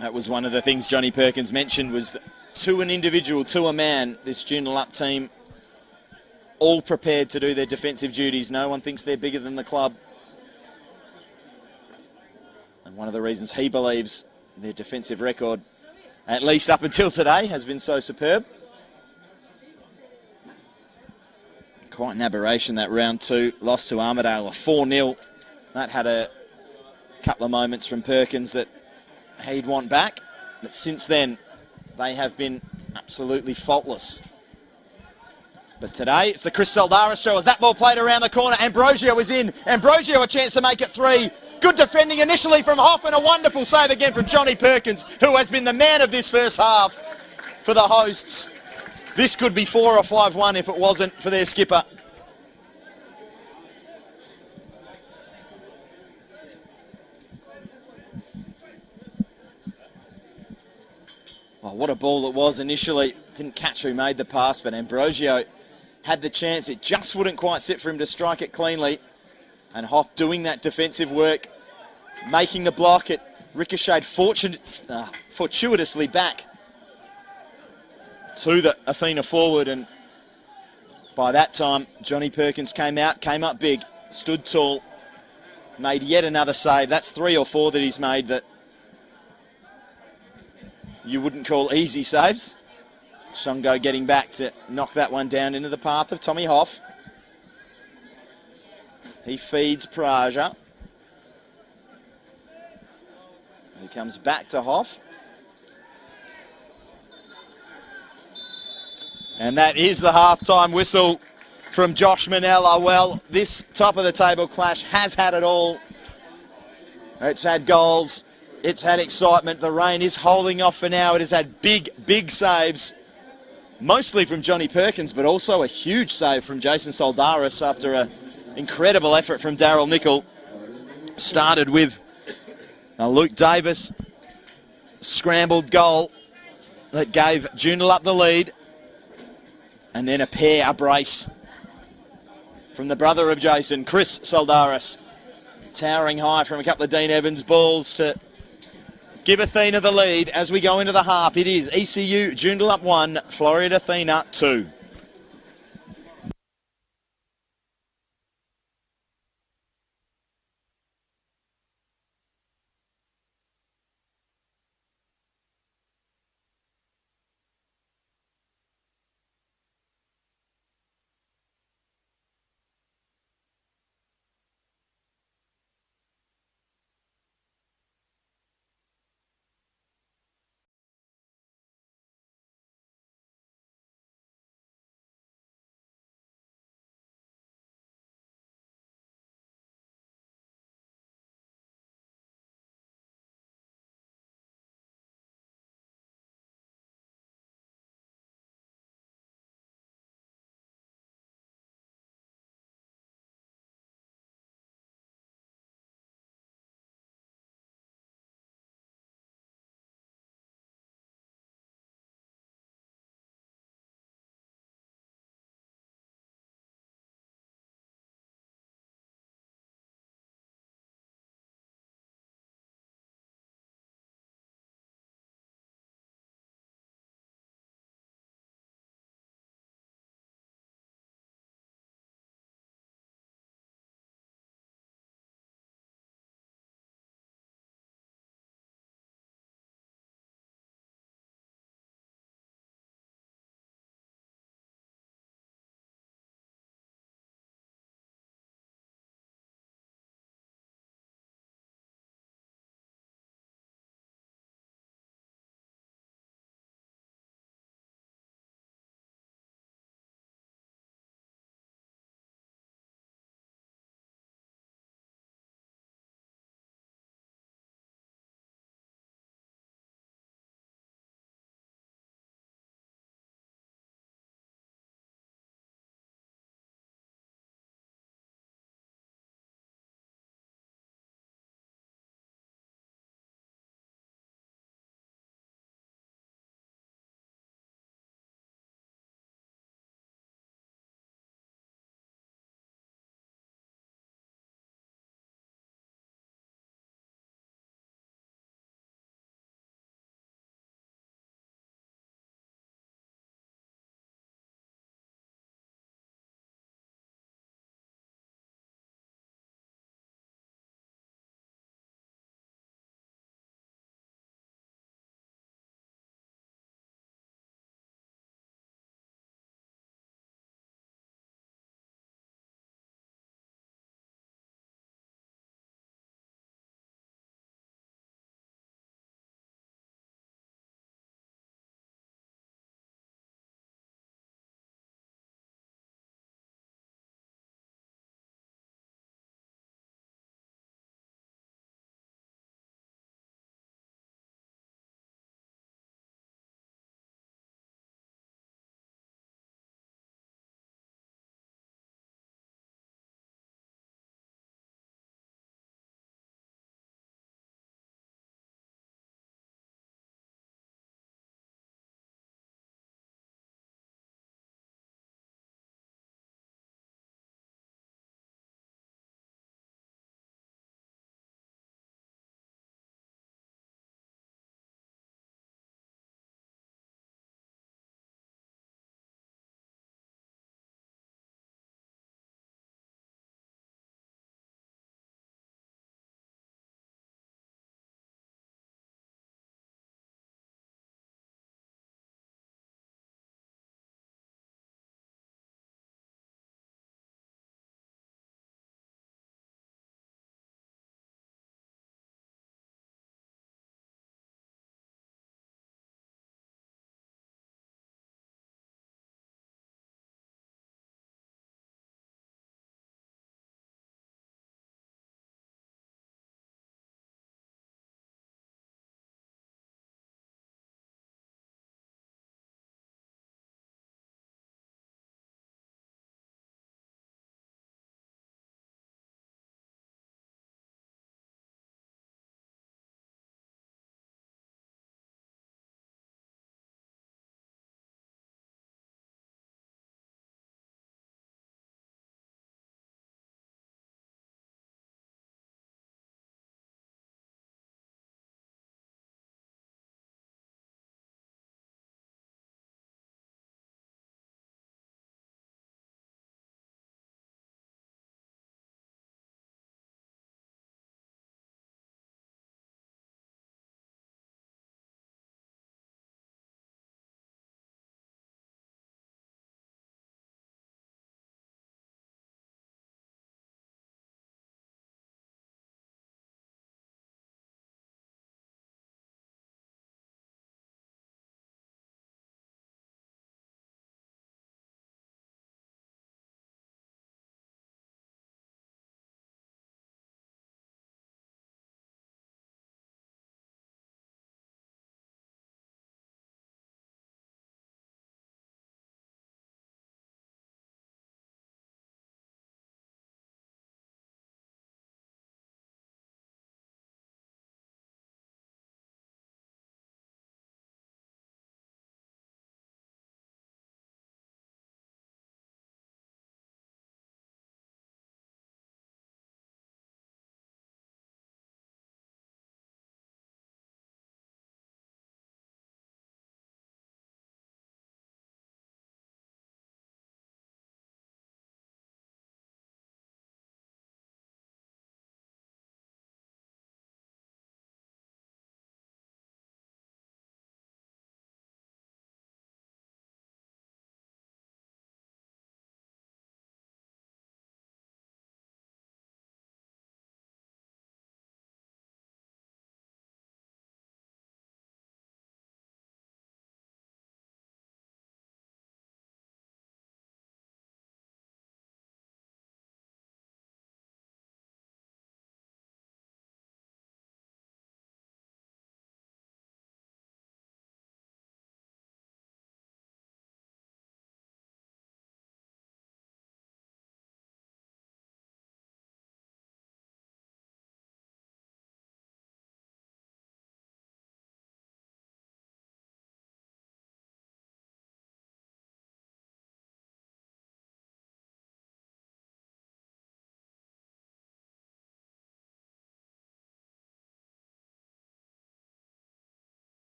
That was one of the things Johnny Perkins mentioned, was to an individual, to a man, this Joondalup team, all prepared to do their defensive duties. No one thinks they're bigger than the club. And one of the reasons he believes their defensive record, at least up until today, has been so superb. Quite an aberration, that round 2 loss to Armidale, a 4-0. That had a couple of moments from Perkins that he'd want back. But since then, they have been absolutely faultless. But today, it's the Chris Saldaris show as that ball played around the corner. Ambrosio is in. Ambrosio a chance to make it 3. Good defending initially from Hoff, and a wonderful save again from Johnny Perkins, who has been the man of this first half for the hosts. This could be 4 or 5-1 if it wasn't for their skipper. Oh, what a ball it was initially. Didn't catch who made the pass, but Ambrosio had the chance. It just wouldn't quite sit for him to strike it cleanly. And Hoff doing that defensive work, making the block. It ricocheted fortuitously back to the Athena forward. And by that time, Johnny Perkins came up big, stood tall, made yet another save. That's 3 or 4 that he's made that you wouldn't call easy saves. Shongo getting back to knock that one down into the path of Tommy Hoff. He feeds Praja. He comes back to Hoff. And that is the halftime whistle from Josh Manella. Well, this top of the table clash has had it all. It's had goals. It's had excitement. The rain is holding off for now. It has had big, big saves, mostly from Johnny Perkins, but also a huge save from Jason Soldaris after an incredible effort from Daryl Nickel. Started with a Luke Davis scrambled goal that gave Joondalup the lead, and then a brace from the brother of Jason, Chris Soldaris, towering high from a couple of Dean Evans balls to give Athena the lead as we go into the half. It is ECU Joondalup 1, Floreat Athena 2.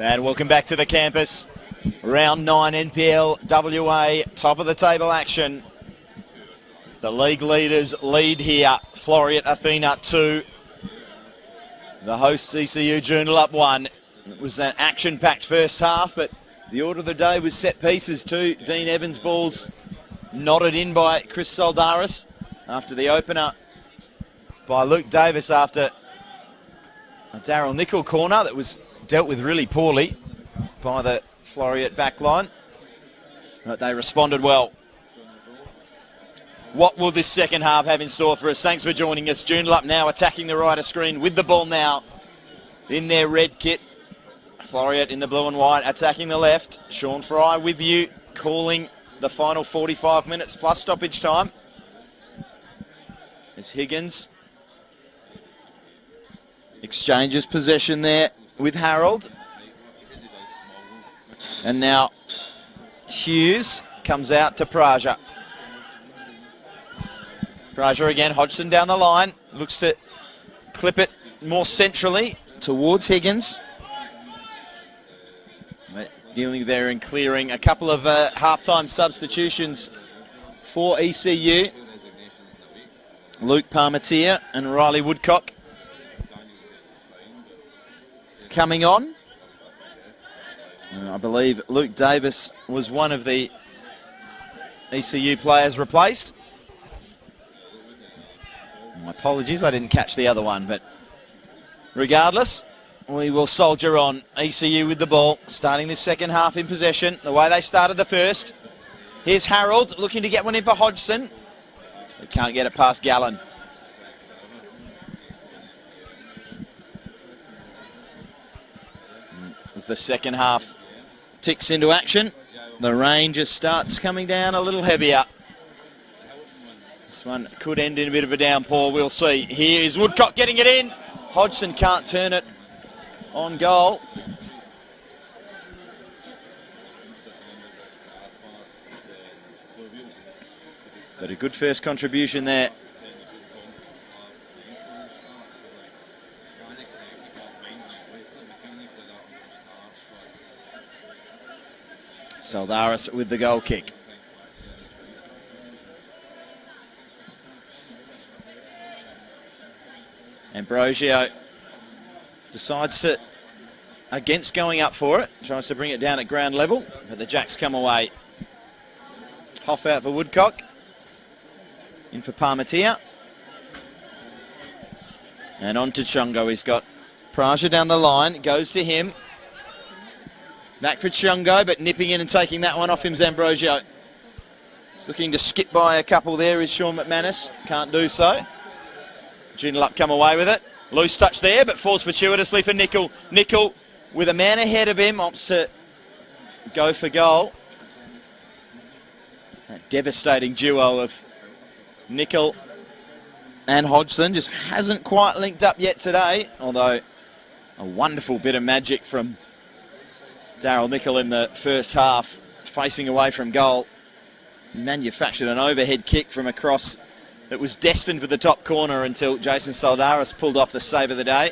And welcome back to the campus. Round 9 NPL WA, top of the table action. The league leaders lead here. Floreat Athena 2. The hosts ECU Joondalup 1. It was an action-packed first half, but the order of the day was set pieces too. Dean Evans' balls nodded in by Chris Soldaris after the opener by Luke Davis after a Daryl Nickel corner that was dealt with really poorly by the Floreat backline, but they responded well. What will this second half have in store for us? Thanks for joining us. Joondalup now attacking the right of screen with the ball now in their red kit. Floreat in the blue and white attacking the left. Sean Fry with you, calling the final 45 minutes plus stoppage time. As Higgins exchanges possession there with Harold. And now Hughes comes out to Praja. Praja again, Hodgson down the line. Looks to clip it more centrally towards Higgins. But dealing there and clearing a couple of half-time substitutions for ECU. Luke Parmentier and Riley Woodcock coming on. And I believe Luke Davis was one of the ECU players replaced. My apologies, I didn't catch the other one, but regardless, we will soldier on. ECU with the ball, starting this second half in possession, the way they started the first. Here's Harold looking to get one in for Hodgson. They can't get it past Gallen. As the second half ticks into action, the rain just starts coming down a little heavier. This one could end in a bit of a downpour, we'll see. Here is Woodcock getting it in. Hodgson can't turn it on goal. But a good first contribution there. Soldaris with the goal kick. Ambrosio decides to, against going up for it, tries to bring it down at ground level, but the Jacks come away. Hoff out for Woodcock. In for Parmentier. And on to Chungo. He's got Praja down the line, goes to him. Back for Chungo, but nipping in and taking that one off him, Ambrosio. Looking to skip by a couple there is Sean McManus. Can't do so. Joondalup come away with it. Loose touch there, but falls fortuitously for Nickel. Nickel, with a man ahead of him, opts to go for goal. That devastating duo of Nickel and Hodgson just hasn't quite linked up yet today, although a wonderful bit of magic from Daryl Nickel in the first half facing away from goal, manufactured an overhead kick from across that was destined for the top corner until Jason Soldaris pulled off the save of the day.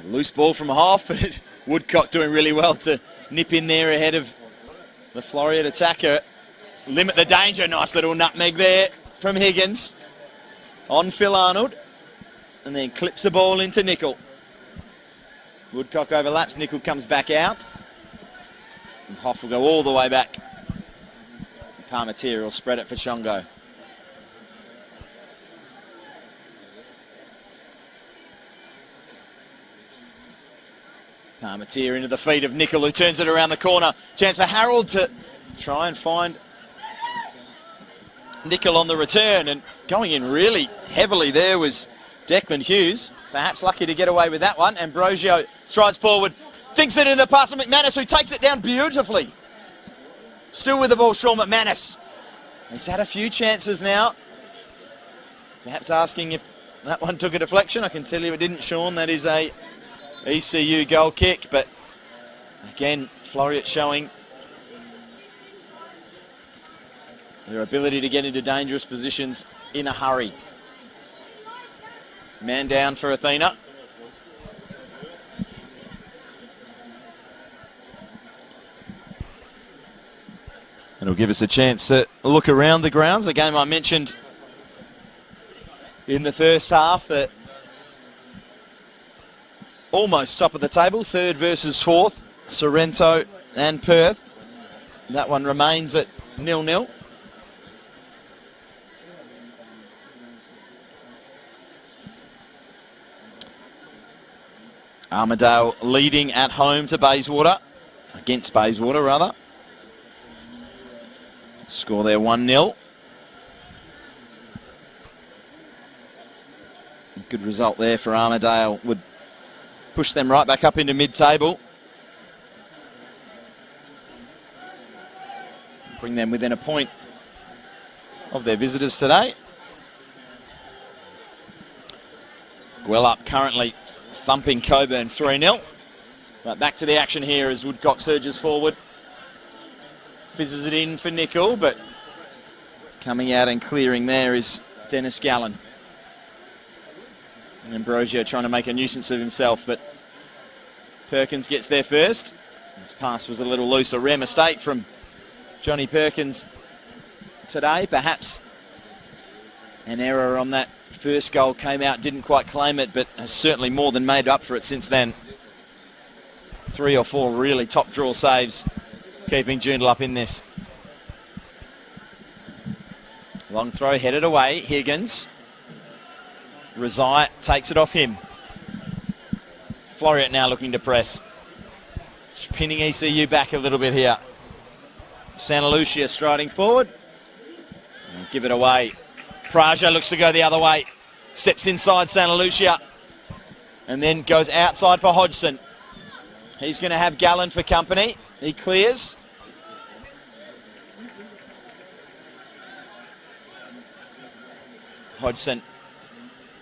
A loose ball from half, but Woodcock doing really well to nip in there ahead of the Floreat attacker. Limit the danger. Nice little nutmeg there from Higgins on Phil Arnold, and then clips the ball into Nickel. Woodcock overlaps, Nickel comes back out, and Hoff will go all the way back. Palmetier will spread it for Chongo. Palmetier into the feet of Nickel, who turns it around the corner. Chance for Harold to try and find Nickel on the return, and going in really heavily there was Declan Hughes. Perhaps lucky to get away with that one. Ambrosio strides forward, dinks it in the pass to McManus, who takes it down beautifully. Still with the ball, Sean McManus. He's had a few chances now. Perhaps asking if that one took a deflection. I can tell you it didn't, Sean. That is a ECU goal kick, but again, Floreat showing their ability to get into dangerous positions in a hurry. Man down for Athena. It'll give us a chance to look around the grounds. The game I mentioned in the first half, that almost top of the table, third versus fourth, Sorrento and Perth. That one remains at 0-0. Armidale leading at home to Bayswater, against Bayswater rather. Score there 1-0. Good result there for Armidale. Would push them right back up into mid-table. Bring them within a point of their visitors today. Joondalup currently thumping Coburn 3-0. But back to the action here as Woodcock surges forward. Fizzes it in for Nickel, but coming out and clearing there is Dennis Gallen. Ambrosio trying to make a nuisance of himself, but Perkins gets there first. This pass was a little loose, a rare mistake from Johnny Perkins today. Perhaps an error on that first goal, came out, didn't quite claim it, but has certainly more than made up for it since then. 3 or 4 really top draw saves, keeping Joondalup in this. Long throw headed away, Higgins. Rezai takes it off him. Floreat now looking to press. Pinning ECU back a little bit here. Santa Lucia striding forward. And give it away. Praja looks to go the other way. Steps inside Santa Lucia. And then goes outside for Hodgson. He's going to have Gallen for company. He clears. Hodgson.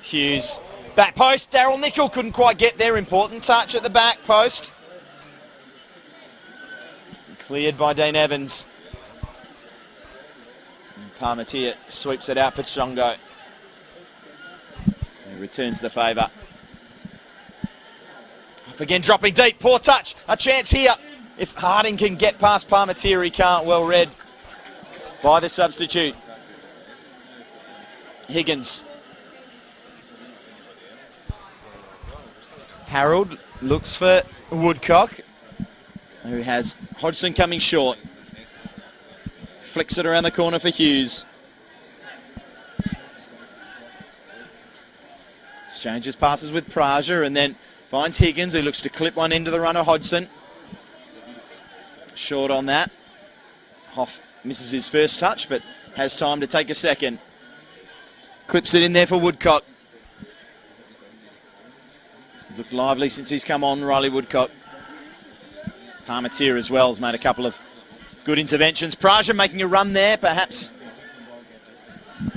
Hughes. Back post. Daryl Nickel couldn't quite get there. Important touch at the back post. Cleared by Dean Evans. And Palmetier sweeps it out for Chongo. He returns the favour. Off again, dropping deep. Poor touch. A chance here. If Harding can get past Palmetier, he can't. Well read by the substitute. Higgins. Harold looks for Woodcock, who has Hodgson coming short. Flicks it around the corner for Hughes. Exchanges passes with Praja and then finds Higgins, who looks to clip one into the runner, Hodgson. Short on that. Hoff misses his first touch, but has time to take a second. Clips it in there for Woodcock. Looked lively since he's come on, Riley Woodcock. Palmetier as well has made a couple of good interventions. Praja making a run there, perhaps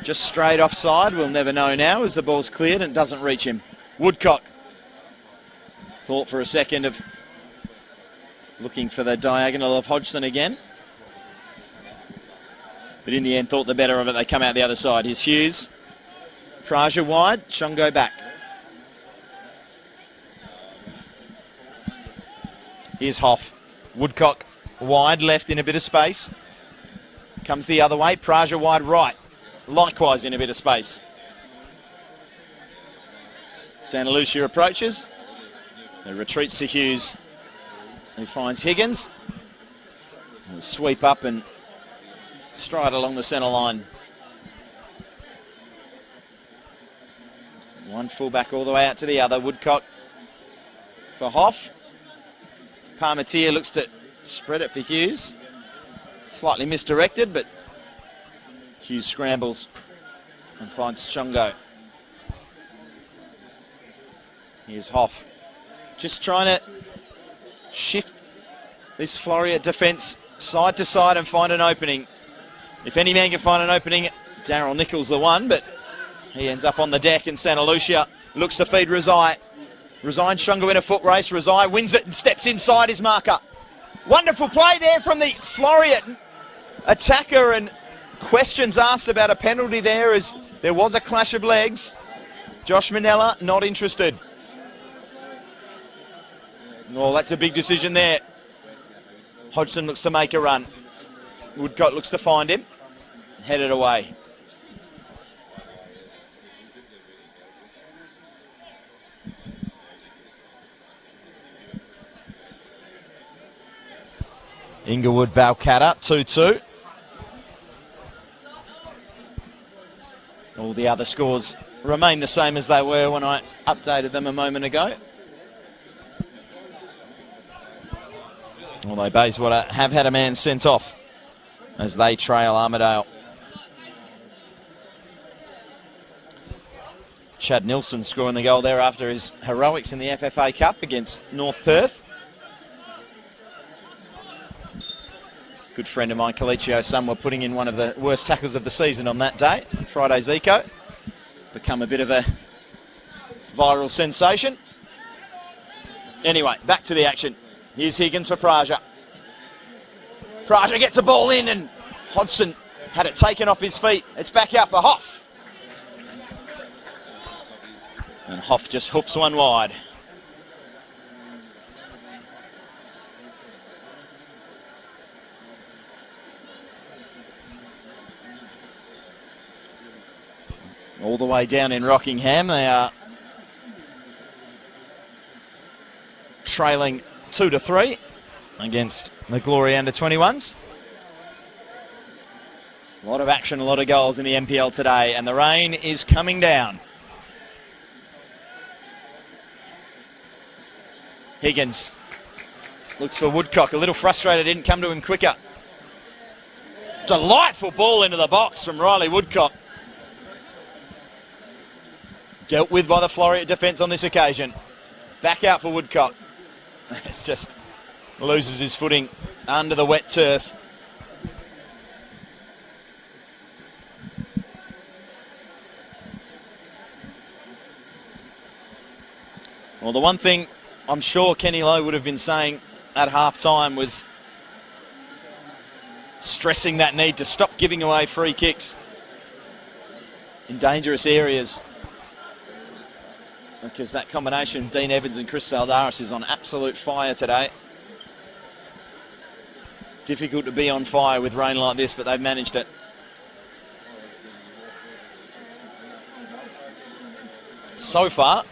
just straight offside. We'll never know now as the ball's cleared and doesn't reach him. Woodcock thought for a second of Looking for the diagonal of Hodgson again. But in the end, thought the better of it. They come out the other side. Here's Hughes. Praja wide. Shungo back. Here's Hoff. Woodcock wide left in a bit of space. Comes the other way. Praja wide right. Likewise in a bit of space. Santa Lucia approaches. It retreats to Hughes. He finds Higgins. And sweep up and stride along the centre line. One fullback all the way out to the other. Woodcock for Hoff. Parmentier looks to spread it for Hughes. Slightly misdirected, but Hughes scrambles and finds Shungo. Here's Hoff. Just trying to shift this Floreat defence side to side and find an opening. If any man can find an opening, Daryl Nichols the one, but he ends up on the deck, and Santa Lucia looks to feed Rezai. Rezai and Shungo in a foot race. Rezai wins it and steps inside his marker. Wonderful play there from the Floreat attacker, and questions asked about a penalty there as there was a clash of legs. Josh Minella not interested. Oh, that's a big decision there. Hodgson looks to make a run. Woodcock looks to find him. Headed away. Inglewood Balcatta 2-2. All the other scores remain the same as they were when I updated them a moment ago. Although Bayswater have had a man sent off as they trail Armidale. Chad Nilsson scoring the goal there after his heroics in the FFA Cup against North Perth. Good friend of mine, Colicchio's son, were putting in one of the worst tackles of the season on that day. Friday's Eco. Become a bit of a viral sensation. Anyway, back to the action. Here's Higgins for Praja. Praja gets a ball in and Hodgson had it taken off his feet. It's back out for Hoff. And Hoff just hoofs one wide. All the way down in Rockingham, they are trailing 2-3 against the Glory under-21s. A lot of action, a lot of goals in the NPL today, and the rain is coming down. Higgins looks for Woodcock, a little frustrated, didn't come to him quicker. Delightful ball into the box from Riley Woodcock. Dealt with by the Floreat defence on this occasion. Back out for Woodcock. It's just loses his footing under the wet turf. Well, the one thing I'm sure Kenny Lowe would have been saying at half-time was stressing that need to stop giving away free kicks in dangerous areas. Because that combination, Dean Evans and Chris Saldaris, is on absolute fire today. Difficult to be on fire with rain like this, but they've managed it. So far,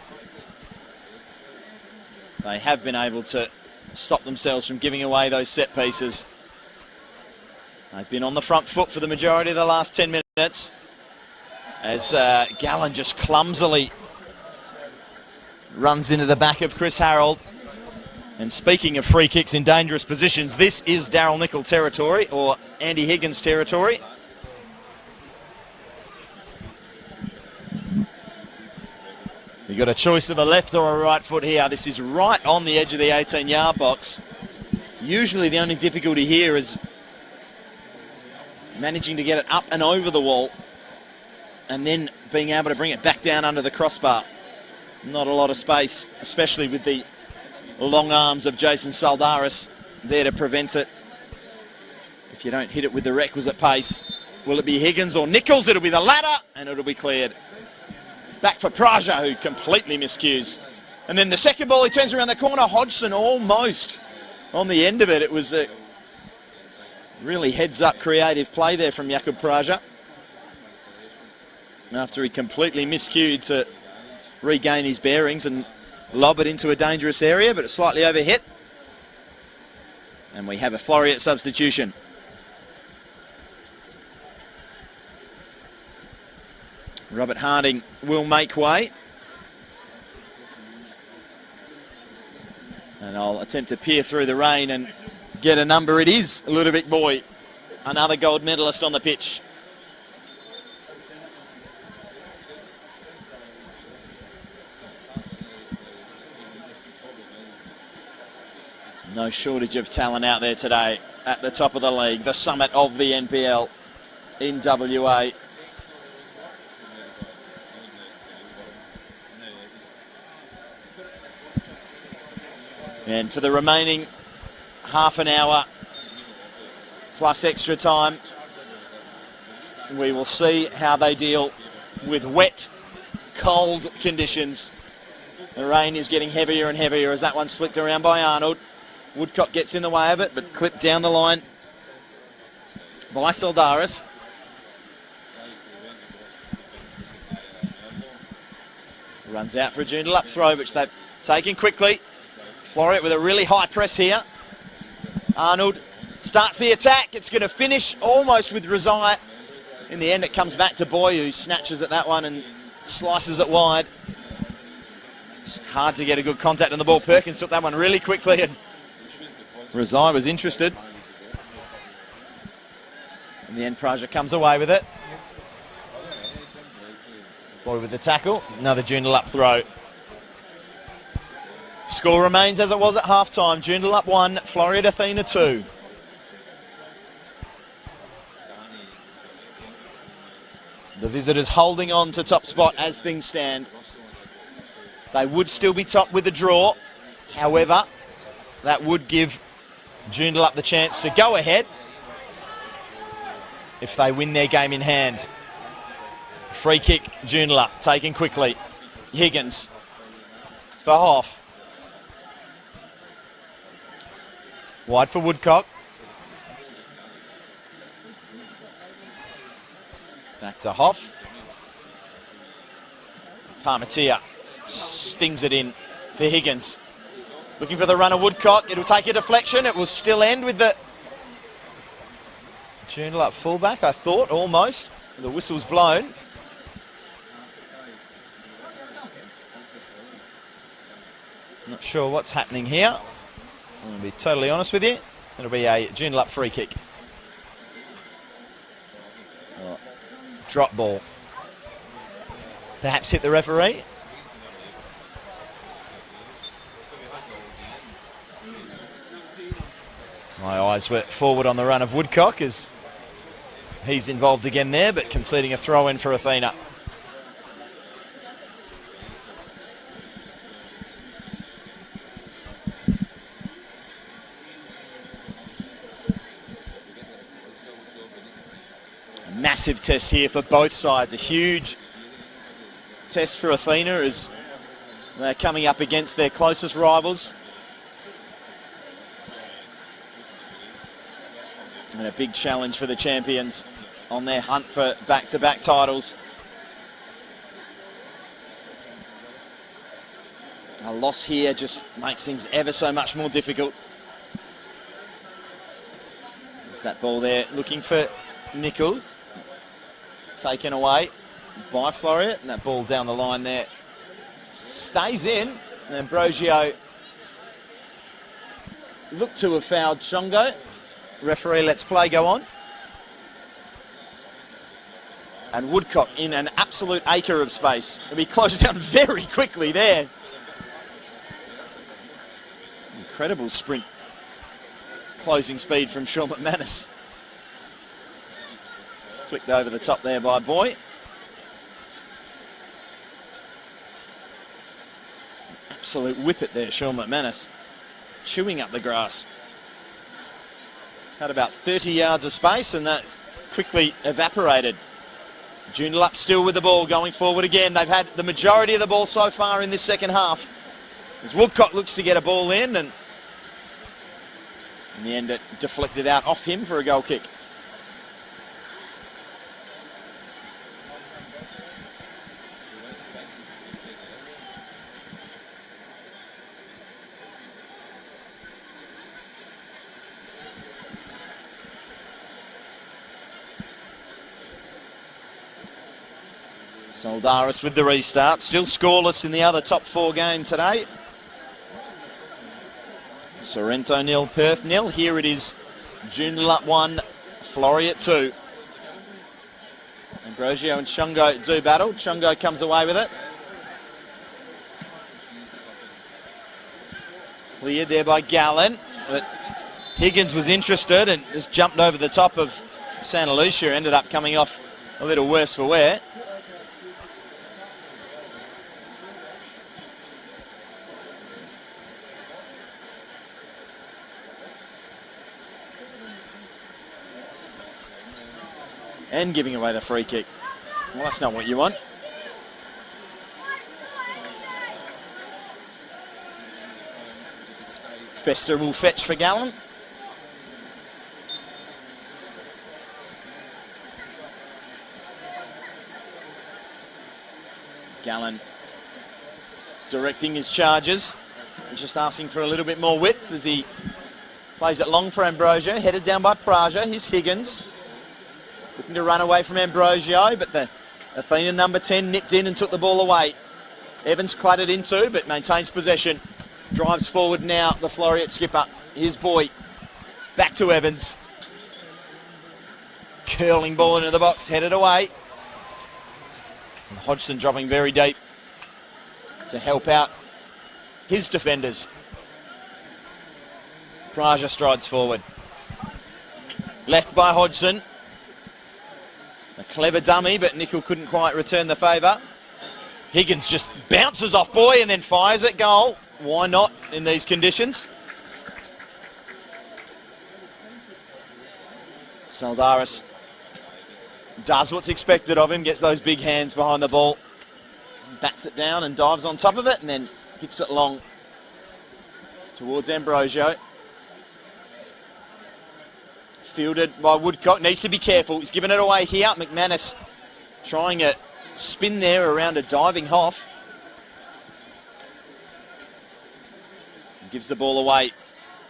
they have been able to stop themselves from giving away those set pieces. They've been on the front foot for the majority of the last 10 minutes as Gallen just clumsily runs into the back of Chris Harold. And speaking of free kicks in dangerous positions, this is Daryl Nicholl territory, or Andy Higgins territory. You've got a choice of a left or a right foot here. This is right on the edge of the 18-yard box. Usually the only difficulty here is managing to get it up and over the wall and then being able to bring it back down under the crossbar. Not a lot of space, especially with the long arms of Jason Saldaris there to prevent it. If you don't hit it with the requisite pace, will it be Higgins or Nichols? It'll be the latter, and it'll be cleared. Back for Praja, who completely miscues. And then the second ball, he turns around the corner. Hodgson almost on the end of it. It was a really heads-up creative play there from Jakub Praja, after he completely miscued to regain his bearings and lob it into a dangerous area, but it's slightly overhit. And we have a Floreat substitution. Robert Harding will make way. And I'll attempt to peer through the rain and get a number. It is Ludovic Boy, another gold medalist on the pitch. No shortage of talent out there today at the top of the league, the summit of the NPL in WA. And for the remaining half an hour plus extra time, we will see how they deal with wet, cold conditions. The rain is getting heavier and heavier as that one's flicked around by Arnold. Woodcock gets in the way of it, but clipped down the line by Saldaris. Runs out for a Joondalup throw, which they've taken quickly. Floreat with a really high press here. Arnold starts the attack. It's going to finish almost with Rezai. In the end, it comes back to Boy, who snatches at that one and slices it wide. It's hard to get a good contact on the ball. Perkins took that one really quickly, and Rezai was interested. In the end, Praja comes away with it. Boy with the tackle. Another Joondalup throw. Score remains as it was at half-time. Joondalup 1, Floreat Athena 2. The visitors holding on to top spot as things stand. They would still be top with a draw. However, that would give Joondalup the chance to go ahead if they win their game in hand. Free kick, Joondalup taken quickly. Higgins for Hoff. Wide for Woodcock. Back to Hoff. Parmatia stings it in for Higgins. Looking for the runner, Woodcock. It'll take a deflection. It will still end with the Joondalup fullback, I thought, almost. The whistle's blown. Not sure what's happening here. I'm going to be totally honest with you. It'll be a Joondalup free kick. Oh, drop ball. Perhaps hit the referee. My eyes were forward on the run of Woodcock as he's involved again there, but conceding a throw in for Athena. Massive test here for both sides. A huge test for Athena as they're coming up against their closest rivals. And a big challenge for the champions on their hunt for back-to-back titles. A loss here just makes things ever so much more difficult. There's that ball there looking for Nichols. Taken away by Floreat, and that ball down the line there stays in. And Ambrosio looked to have fouled Shongo. Referee lets play go on. And Woodcock in an absolute acre of space. It'll be closed down very quickly there. Incredible sprint. Closing speed from Sean McManus. Flicked over the top there by Boy. Absolute whippet there, Sean McManus. Chewing up the grass. Had about 30 yards of space and that quickly evaporated. Joondalup still with the ball, going forward again. They've had the majority of the ball so far in this second half. As Woodcock looks to get a ball in, and in the end it deflected out off him for a goal kick. Soldaris with the restart, still scoreless in the other top 4 game today. Sorrento 0, Perth 0. Here it is, Joondalup 1, Floreat 2. Ambrosio and Shungo do battle. Shungo comes away with it. Cleared there by Gallen, but Higgins was interested and just jumped over the top of Santa Lucia, ended up coming off a little worse for wear. And giving away the free kick. Well, that's not what you want. Fester will fetch for Gallen. Gallen directing his charges. Just asking for a little bit more width as he plays it long for Ambrosio. Headed down by Praja. Here's Higgins. Looking to run away from Ambrosio, but the Athena number 10 nipped in and took the ball away. Evans clattered into, but maintains possession. Drives forward now, the Floreat skipper. His boy. Back to Evans. Curling ball into the box, headed away. And Hodgson dropping very deep to help out his defenders. Praja strides forward. Left by Hodgson. A clever dummy, but Nickel couldn't quite return the favour. Higgins just bounces off boy and then fires at goal. Why not in these conditions? Soldaris does what's expected of him, gets those big hands behind the ball, bats it down and dives on top of it and then hits it long towards Ambrosio. Fielded by Woodcock, needs to be careful. He's given it away here. McManus trying a spin there around a diving Hoff. Gives the ball away.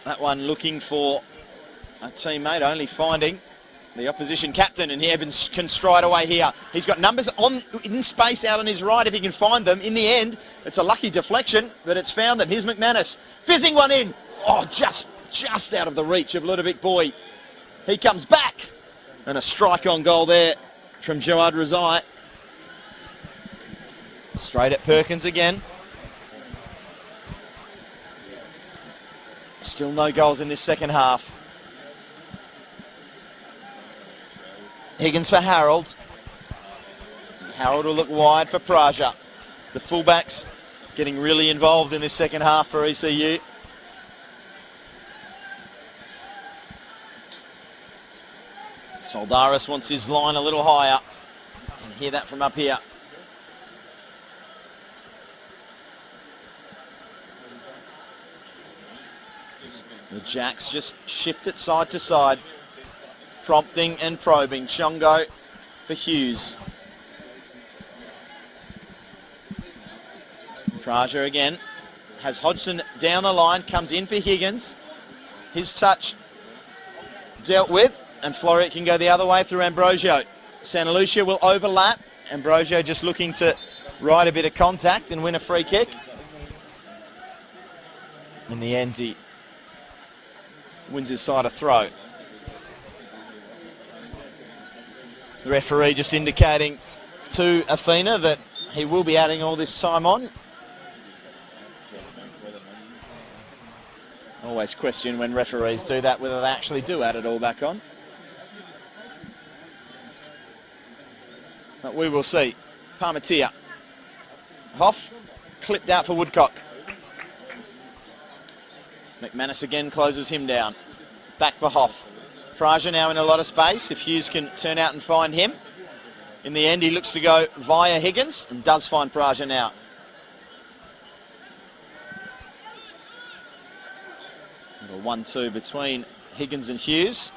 That one looking for a teammate, only finding the opposition captain, and Evans can stride away here. He's got numbers in space out on his right if he can find them. In the end, it's a lucky deflection, but it's found them. Here's McManus, fizzing one in. Oh, just out of the reach of Ludovic Boy. He comes back, and a strike on goal there from Gerard Rezai. Straight at Perkins again. Still no goals in this second half. Higgins for Harold. Harold will look wide for Praja. The fullbacks getting really involved in this second half for ECU. Soldaris wants his line a little higher. You can hear that from up here. The Jacks just shift it side to side, prompting and probing. Chongo for Hughes. Praja again has Hodgson down the line, comes in for Higgins. His touch dealt with, and Floreat can go the other way through Ambrosio. Santa Lucia will overlap. Ambrosio just looking to ride a bit of contact and win a free kick. In the end, he wins his side a throw. The referee just indicating to Athena that he will be adding all this time on. Always question when referees do that, whether they actually do add it all back on. But we will see. Palmatia. Hoff clipped out for Woodcock. McManus again closes him down. Back for Hoff. Praja now in a lot of space. If Hughes can turn out and find him. In the end, he looks to go via Higgins and does find Praja now. Little 1-2 between Higgins and Hughes.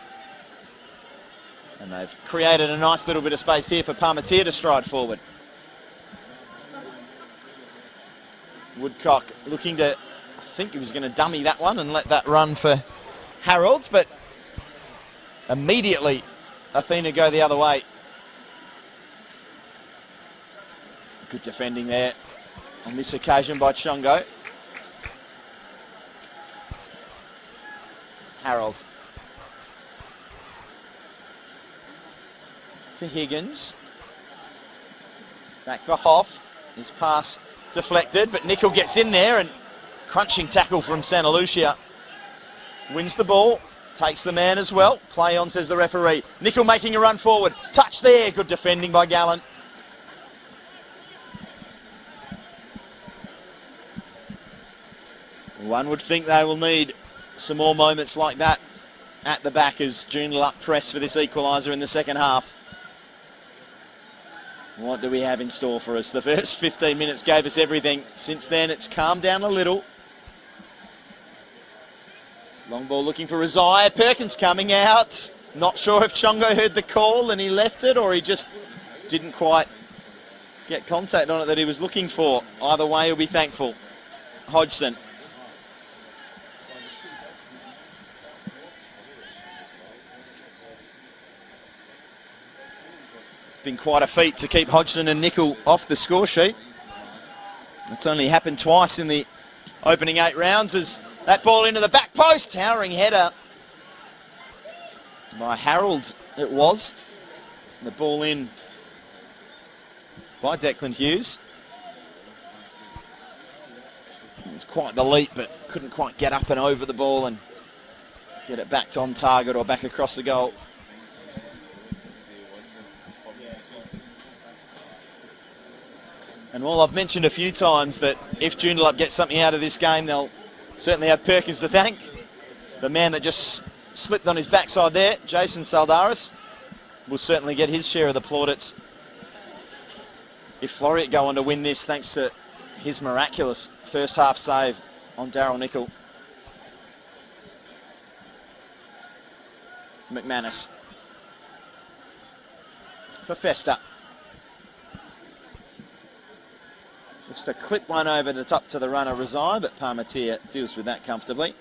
And they've created a nice little bit of space here for Parmentier to stride forward. Woodcock looking to, I think he was going to dummy that one and let that run for Harold, but immediately Athena go the other way. Good defending there on this occasion by Chongo. Harold. For Higgins. Back for Hoff. His pass deflected, but Nickel gets in there and crunching tackle from Santa Lucia. Wins the ball, takes the man as well. Play on, says the referee. Nickel making a run forward. Touch there, good defending by Gallant. One would think they will need some more moments like that at the back as Joondalup press for this equaliser in the second half. What do we have in store for us? The first 15 minutes gave us everything. Since then, it's calmed down a little. Long ball looking for Razai. Perkins coming out. Not sure if Chongo heard the call and he left it, or he just didn't quite get contact on it that he was looking for. Either way, he'll be thankful. Hodgson. Been quite a feat to keep Hodgson and Nickel off the score sheet. It's only happened twice in the opening 8 rounds as that ball into the back post. Towering header by Harold it was. The ball in by Declan Hughes. It was quite the leap, but couldn't quite get up and over the ball and get it back on target or back across the goal. And while I've mentioned a few times that if Joondalup gets something out of this game, they'll certainly have Perkins to thank. The man that just slipped on his backside there, Jason Saldaris, will certainly get his share of the plaudits if Floreat go on to win this, thanks to his miraculous first half save on Daryl Nickel. McManus for Festa. Looks to clip one over the top to the runner Razai, but Parmentier deals with that comfortably.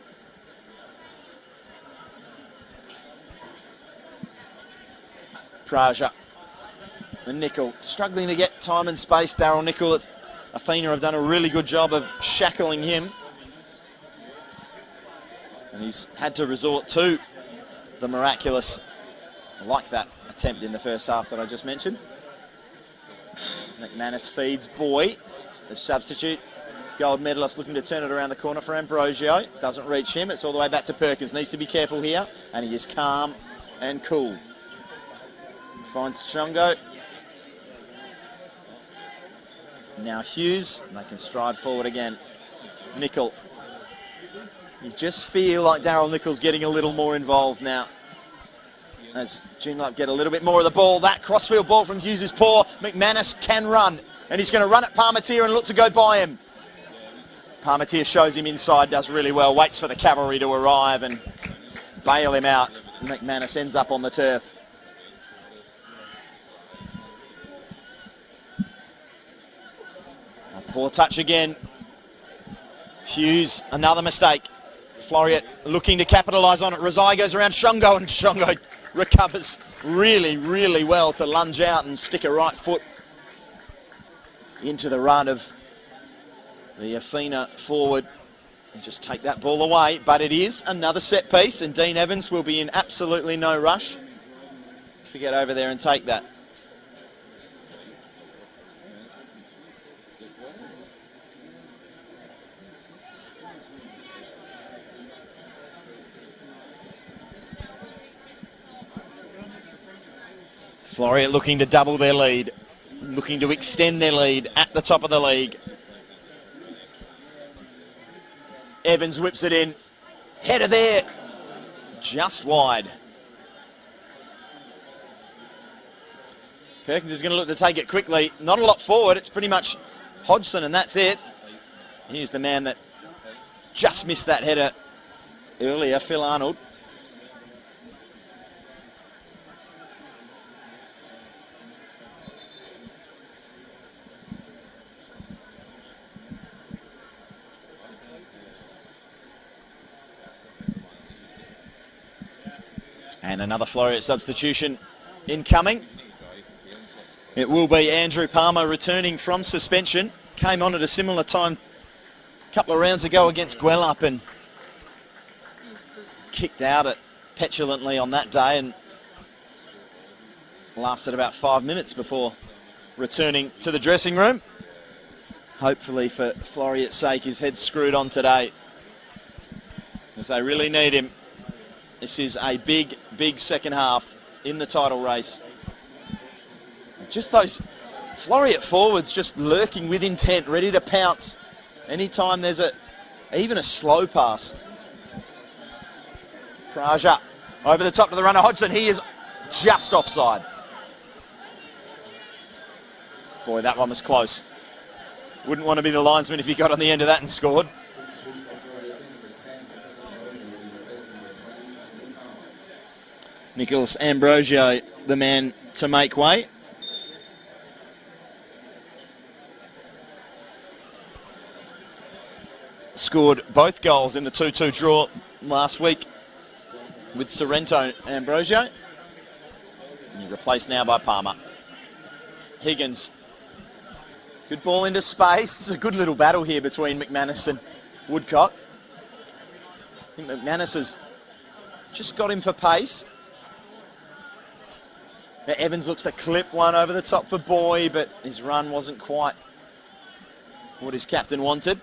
Praja and Nickel struggling to get time and space. Daryl Nickel, Athena have done a really good job of shackling him. And he's had to resort to the miraculous, like that attempt in the first half that I just mentioned. McManus feeds Boy. The substitute gold medalist looking to turn it around the corner for Ambrosio. Doesn't reach him. It's all the way back to Perkins. Needs to be careful here. And he is calm and cool. Finds Chongo. Now Hughes. And they can stride forward again. Nickel. You just feel like Daryl Nickel's getting a little more involved now. As Joondalup get a little bit more of the ball. That crossfield ball from Hughes is poor. McManus can run. And he's going to run at Parmentier and look to go by him. Parmentier shows him inside, does really well, waits for the cavalry to arrive and bail him out. McManus ends up on the turf. A poor touch again. Hughes, another mistake. Floreat looking to capitalise on it. Razai goes around Chongo and Chongo recovers really, really well to lunge out and stick a right foot into the run of the Athena forward and just take that ball away. But it is another set piece and Dean Evans will be in absolutely no rush to get over there and take that. Floreat looking to double their lead. Looking to extend their lead at the top of the league. Evans whips it in. Header there. Just wide. Perkins is going to look to take it quickly. Not a lot forward. It's pretty much Hodgson, and that's it. Here's the man that just missed that header earlier, Phil Arnold. And another Floreat substitution incoming. It will be Andrew Palmer returning from suspension. Came on at a similar time a couple of rounds ago against Joondalup and kicked out it petulantly on that day and lasted about 5 minutes before returning to the dressing room. Hopefully for Floreat's sake, his head's screwed on today, as they really need him. This is a big, big second half in the title race. Just those Floreat forwards just lurking with intent, ready to pounce anytime there's even a slow pass. Praja over the top to the runner Hodgson. He is just offside. Boy, that one was close. Wouldn't want to be the linesman if he got on the end of that and scored. Nicholas Ambrosio, the man to make way. Scored both goals in the 2-2 draw last week with Sorrento Ambrosio. And replaced now by Palmer. Higgins. Good ball into space. This is a good little battle here between McManus and Woodcock. I think McManus has just got him for pace. Now Evans looks to clip one over the top for Boy, but his run wasn't quite what his captain wanted.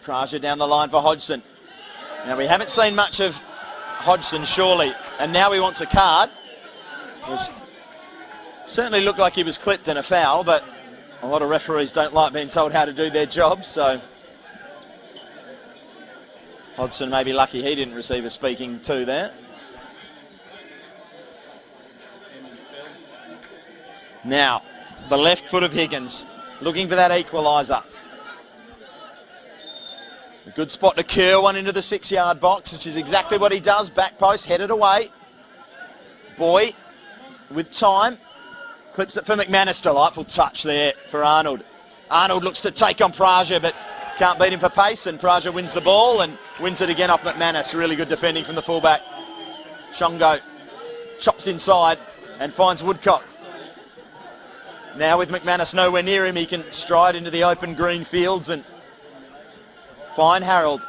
Praja down the line for Hodgson. Now we haven't seen much of Hodgson, surely, and now he wants a card. Certainly looked like he was clipped in a foul, but a lot of referees don't like being told how to do their job, so Hodgson may be lucky he didn't receive a speaking to there. Now, the left foot of Higgins, looking for that equaliser. A good spot to curl one into the 6-yard box, which is exactly what he does. Back post, headed away. Boy, with time, clips it for McManus. Delightful touch there for Arnold. Arnold looks to take on Praja, but can't beat him for pace, and Praja wins the ball and wins it again off McManus. Really good defending from the fullback. Shongo chops inside and finds Woodcock. Now with McManus nowhere near him, he can stride into the open green fields and find Harold.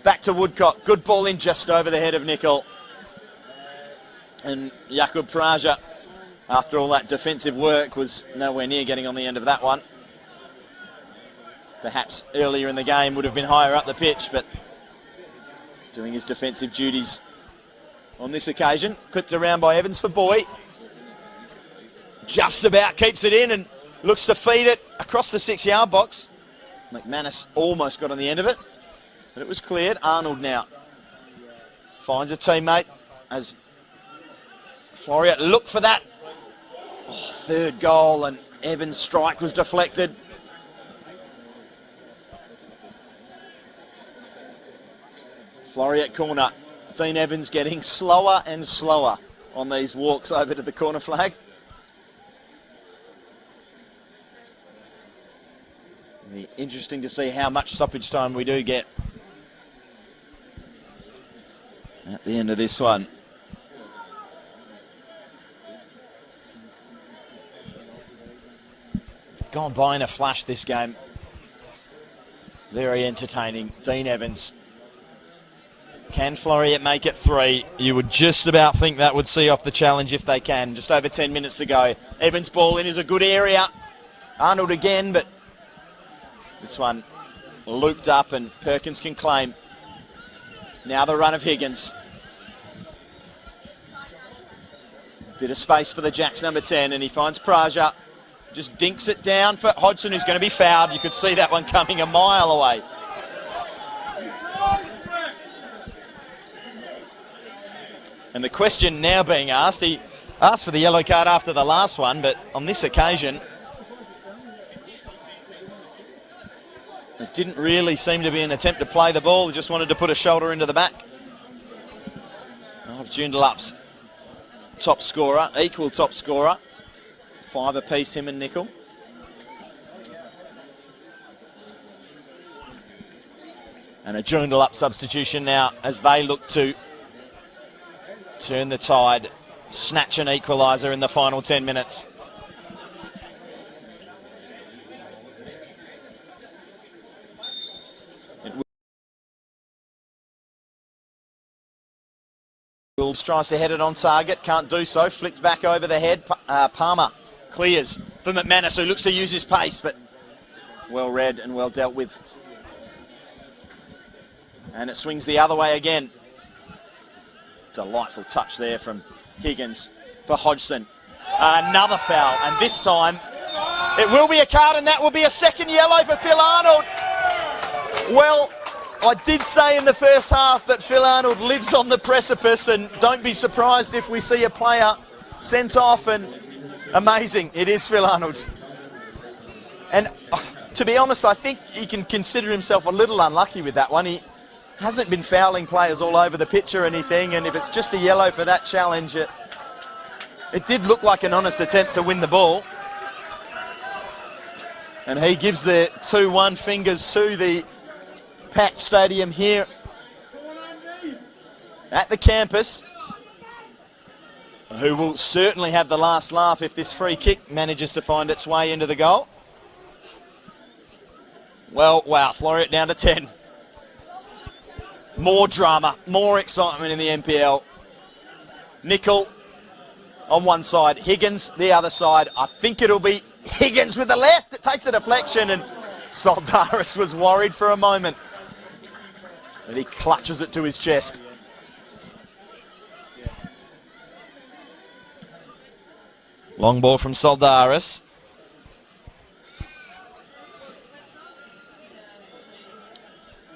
Back to Woodcock. Good ball in just over the head of Nicol. And Jakub Praja, after all that defensive work, was nowhere near getting on the end of that one. Perhaps earlier in the game would have been higher up the pitch, but doing his defensive duties on this occasion. Clipped around by Evans for Boy. Just about keeps it in and looks to feed it across the 6-yard box. McManus almost got on the end of it, but it was cleared. Arnold now finds a teammate as Floreat look for that third goal, and Evans' strike was deflected. Floreat corner. Dean Evans getting slower and slower on these walks over to the corner flag. It'll be interesting to see how much stoppage time we do get at the end of this one. Gone by in a flash, this game. Very entertaining. Dean Evans. Can Floreat make it 3? You would just about think that would see off the challenge if they can. Just over 10 minutes to go. Evans' ball in is a good area. Arnold again, but this one looped up and Perkins can claim. Now the run of Higgins. Bit of space for the Jacks number 10, and he finds Praja. Just dinks it down for Hodgson, who's going to be fouled. You could see that one coming a mile away. And the question now being asked, he Asked for the yellow card after the last one, but on this occasion, it didn't really seem to be an attempt to play the ball. He just wanted to put a shoulder into the back of Joondalup's top scorer, equal top scorer. 5 apiece, him and Nickel. And a Joondalup substitution now as they look to turn the tide, snatch an equaliser in the final 10 minutes. Wolves tries to head it on target, can't do so, flicked back over the head. Palmer clears for McManus, who looks to use his pace, but well read and well dealt with. And it swings the other way again. Delightful touch there from Higgins for Hodgson. Another foul, and this time it will be a card, and that will be a second yellow for Phil Arnold. Well, I did say in the first half that Phil Arnold lives on the precipice, and don't be surprised if we see a player sent off, and amazing, it is Phil Arnold. And to be honest, I think he can consider himself a little unlucky with that one. He hasn't been fouling players all over the pitch or anything, and if it's just a yellow for that challenge, it did look like an honest attempt to win the ball. And he gives the 2-1 fingers to the Pat Stadium here at the campus, who will certainly have the last laugh if this free kick manages to find its way into the goal. Well, wow, Floreat down to 10. More drama, more excitement in the NPL. Nickel on one side, Higgins the other side. I think it'll be Higgins with the left. It takes a deflection, and Soldaris was worried for a moment. And he clutches it to his chest. Long ball from Soldaris.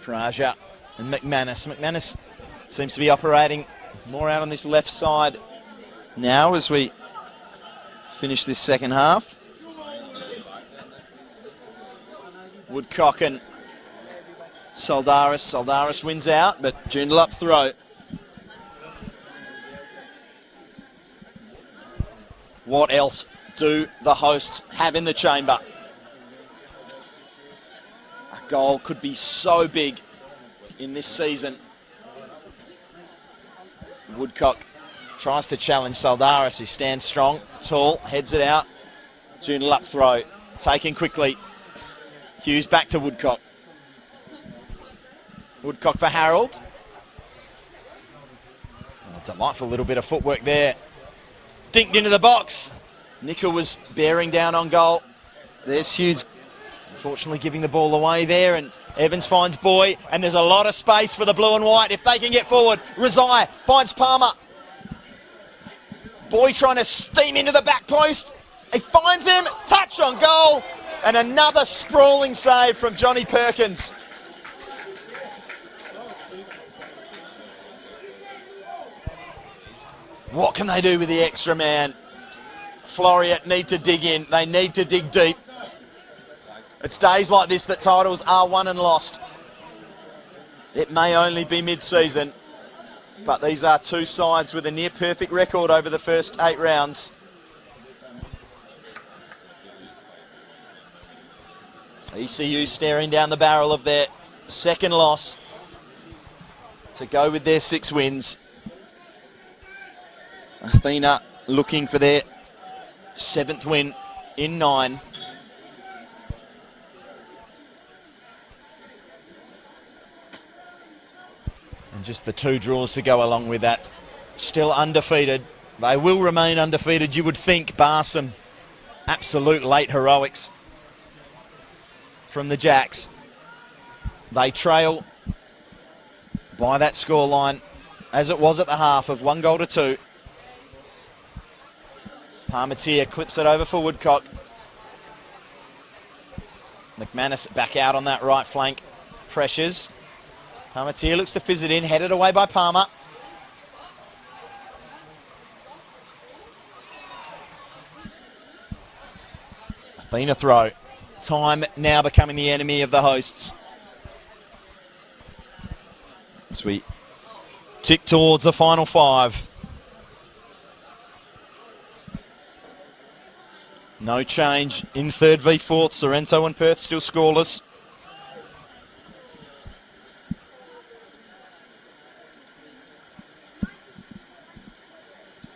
Praja and McManus. McManus seems to be operating more out on this left side now as we finish this second half. Woodcock and Soldaris. Soldaris wins out, but Joondalup throw. What else do the hosts have in the chamber? A goal could be so big in this season. Woodcock tries to challenge Soldaris, who stands strong, tall, heads it out. Joondalup throw, taken quickly. Hughes back to Woodcock. Woodcock for Harold. Oh, delightful little bit of footwork there. Dinked into the box. Nickel was bearing down on goal. There's Hughes, unfortunately giving the ball away there, and Evans finds Boy, and there's a lot of space for the blue and white if they can get forward. Rezai finds Palmer. Boy trying to steam into the back post. He finds him, touch on goal, and another sprawling save from Johnny Perkins. What can they do with the extra man? Floreat need to dig in. They need to dig deep. It's days like this that titles are won and lost. It may only be mid-season, but these are two sides with a near-perfect record over the first 8 rounds. ECU staring down the barrel of their second loss to go with their 6 wins. Athena looking for their 7th win in 9. And just the 2 draws to go along with that. Still undefeated. They will remain undefeated, you would think, bar some absolute late heroics from the Jacks. They trail by that scoreline, as it was at the half, of 1-2. Parmentier clips it over for Woodcock. McManus back out on that right flank. Pressures. Parmentier looks to fizz it in, headed away by Palmer. Athena throw. Time now becoming the enemy of the hosts. As we tick towards the final 5. No change in third v fourth. Sorrento and Perth still scoreless.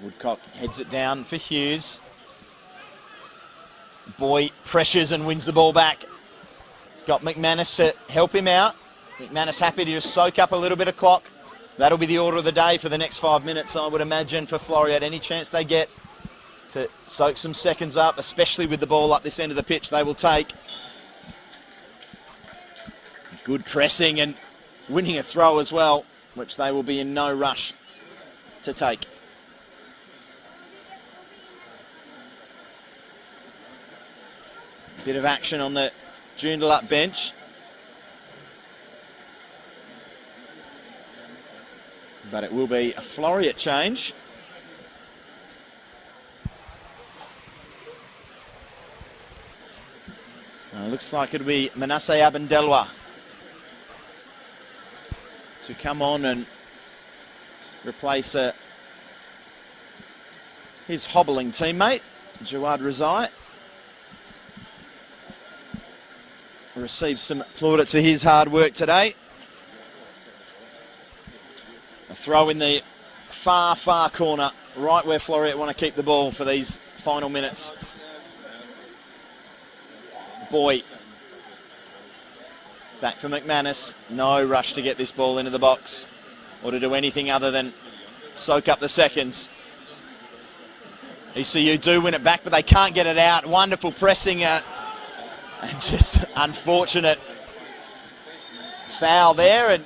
Woodcock heads it down for Hughes. Boy pressures and wins the ball back. He's got McManus to help him out. McManus happy to just soak up a little bit of clock. That'll be the order of the day for the next 5 minutes, I would imagine, for Floreat. Any chance they get to soak some seconds up, especially with the ball up this end of the pitch, they will take. Good pressing and winning a throw as well, which they will be in no rush to take. Bit of action on the Joondalup bench. But it will be a Floreat change. Looks like it'll be Manasseh Abendelwa to come on and replace his hobbling teammate, Jawad Razai. Received some plaudits for his hard work today. A throw in the far, far corner, right where Floreat want to keep the ball for these final minutes. Boy. Back for McManus. No rush to get this ball into the box or to do anything other than soak up the seconds. ECU do win it back, but they can't get it out. Wonderful pressing. And just unfortunate foul there, and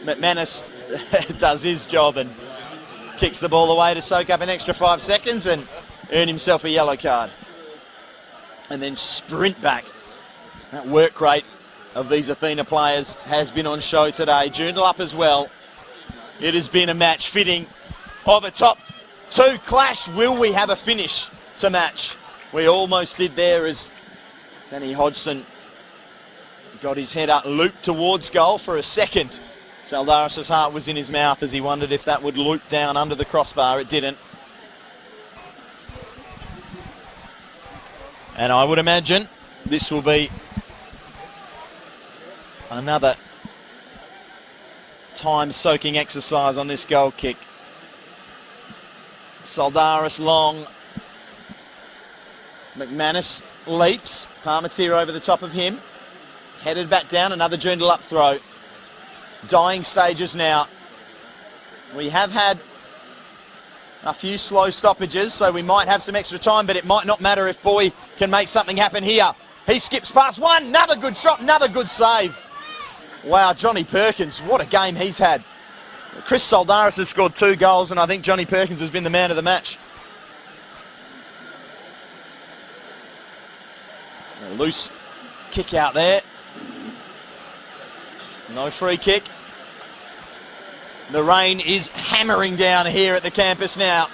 McManus does his job and kicks the ball away to soak up an extra 5 seconds and earn himself a yellow card. And then sprint back. That work rate of these Athena players has been on show today. Joondalup as well. It has been a match fitting of a top 2 clash. Will we have a finish to match? We almost did there as Danny Hodgson got his head up, looped towards goal for a second. Saldaris' heart was in his mouth as he wondered if that would loop down under the crossbar. It didn't. And I would imagine this will be another time-soaking exercise on this goal kick. Saldaris long. McManus leaps. Palmatier over the top of him. Headed back down. Another Joondalup throw. Dying stages now. We have had a few slow stoppages, so we might have some extra time, but it might not matter if Boy can make something happen here. He skips past one. Another good shot. Another good save. Wow, Johnny Perkins, what a game he's had. Chris Saldaris has scored 2 goals, and I think Johnny Perkins has been the man of the match. A loose kick out there. No free kick. The rain is hammering down here at the campus now.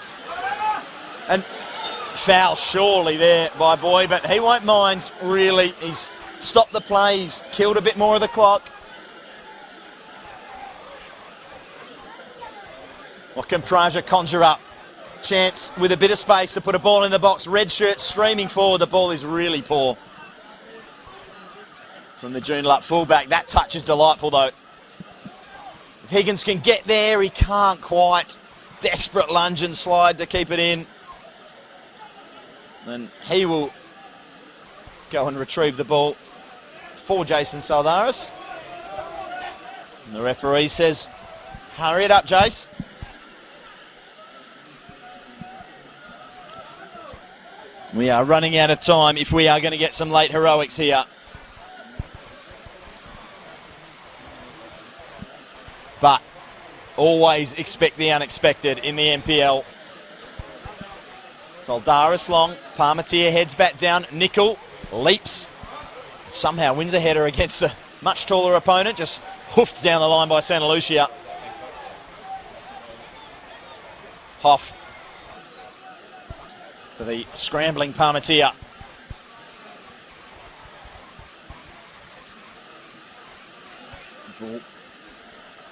And foul surely there by Boy, but he won't mind, really. He's stopped the play. He's killed a bit more of the clock. What can Praja conjure up? Chance with a bit of space to put a ball in the box. Red shirt streaming forward. The ball is really poor from the Joondalup fullback. That touch is delightful though. If Higgins can get there, he can't quite. Desperate lunge and slide to keep it in. Then he will go and retrieve the ball for Jason Saldaris. And the referee says, hurry it up, Jace. We are running out of time if we are going to get some late heroics here. But always expect the unexpected in the NPL. Saldaris long. Palmatier heads back down. Nickel leaps. Somehow wins a header against a much taller opponent. Just hoofed down the line by Santa Lucia. Hoff for the scrambling Palmatier.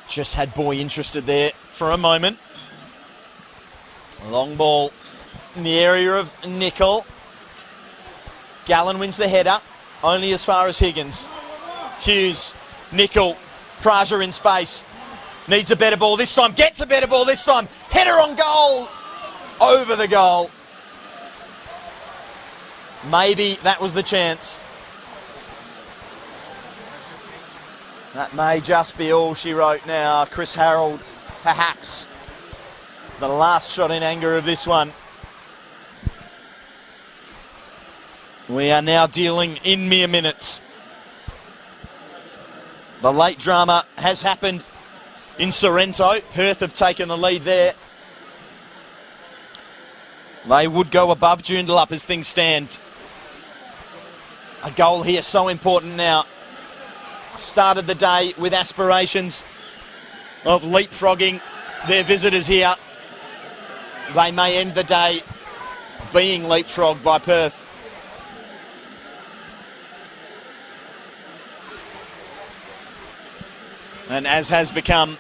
Just had Boy interested there for a moment. Long ball in the area of Nickel. Gallen wins the header, only as far as Higgins. Hughes, Nickel, Praja in space. Needs a better ball this time, gets a better ball this time. Header on goal, over the goal. Maybe that was the chance. That may just be all she wrote now. Chris Harold, perhaps the last shot in anger of this one. We are now dealing in mere minutes. The late drama has happened in Sorrento. Perth have taken the lead there. They would go above Joondalup as things stand. A goal here so important now. Started the day with aspirations of leapfrogging their visitors here. They may end the day being leapfrogged by Perth. And as has become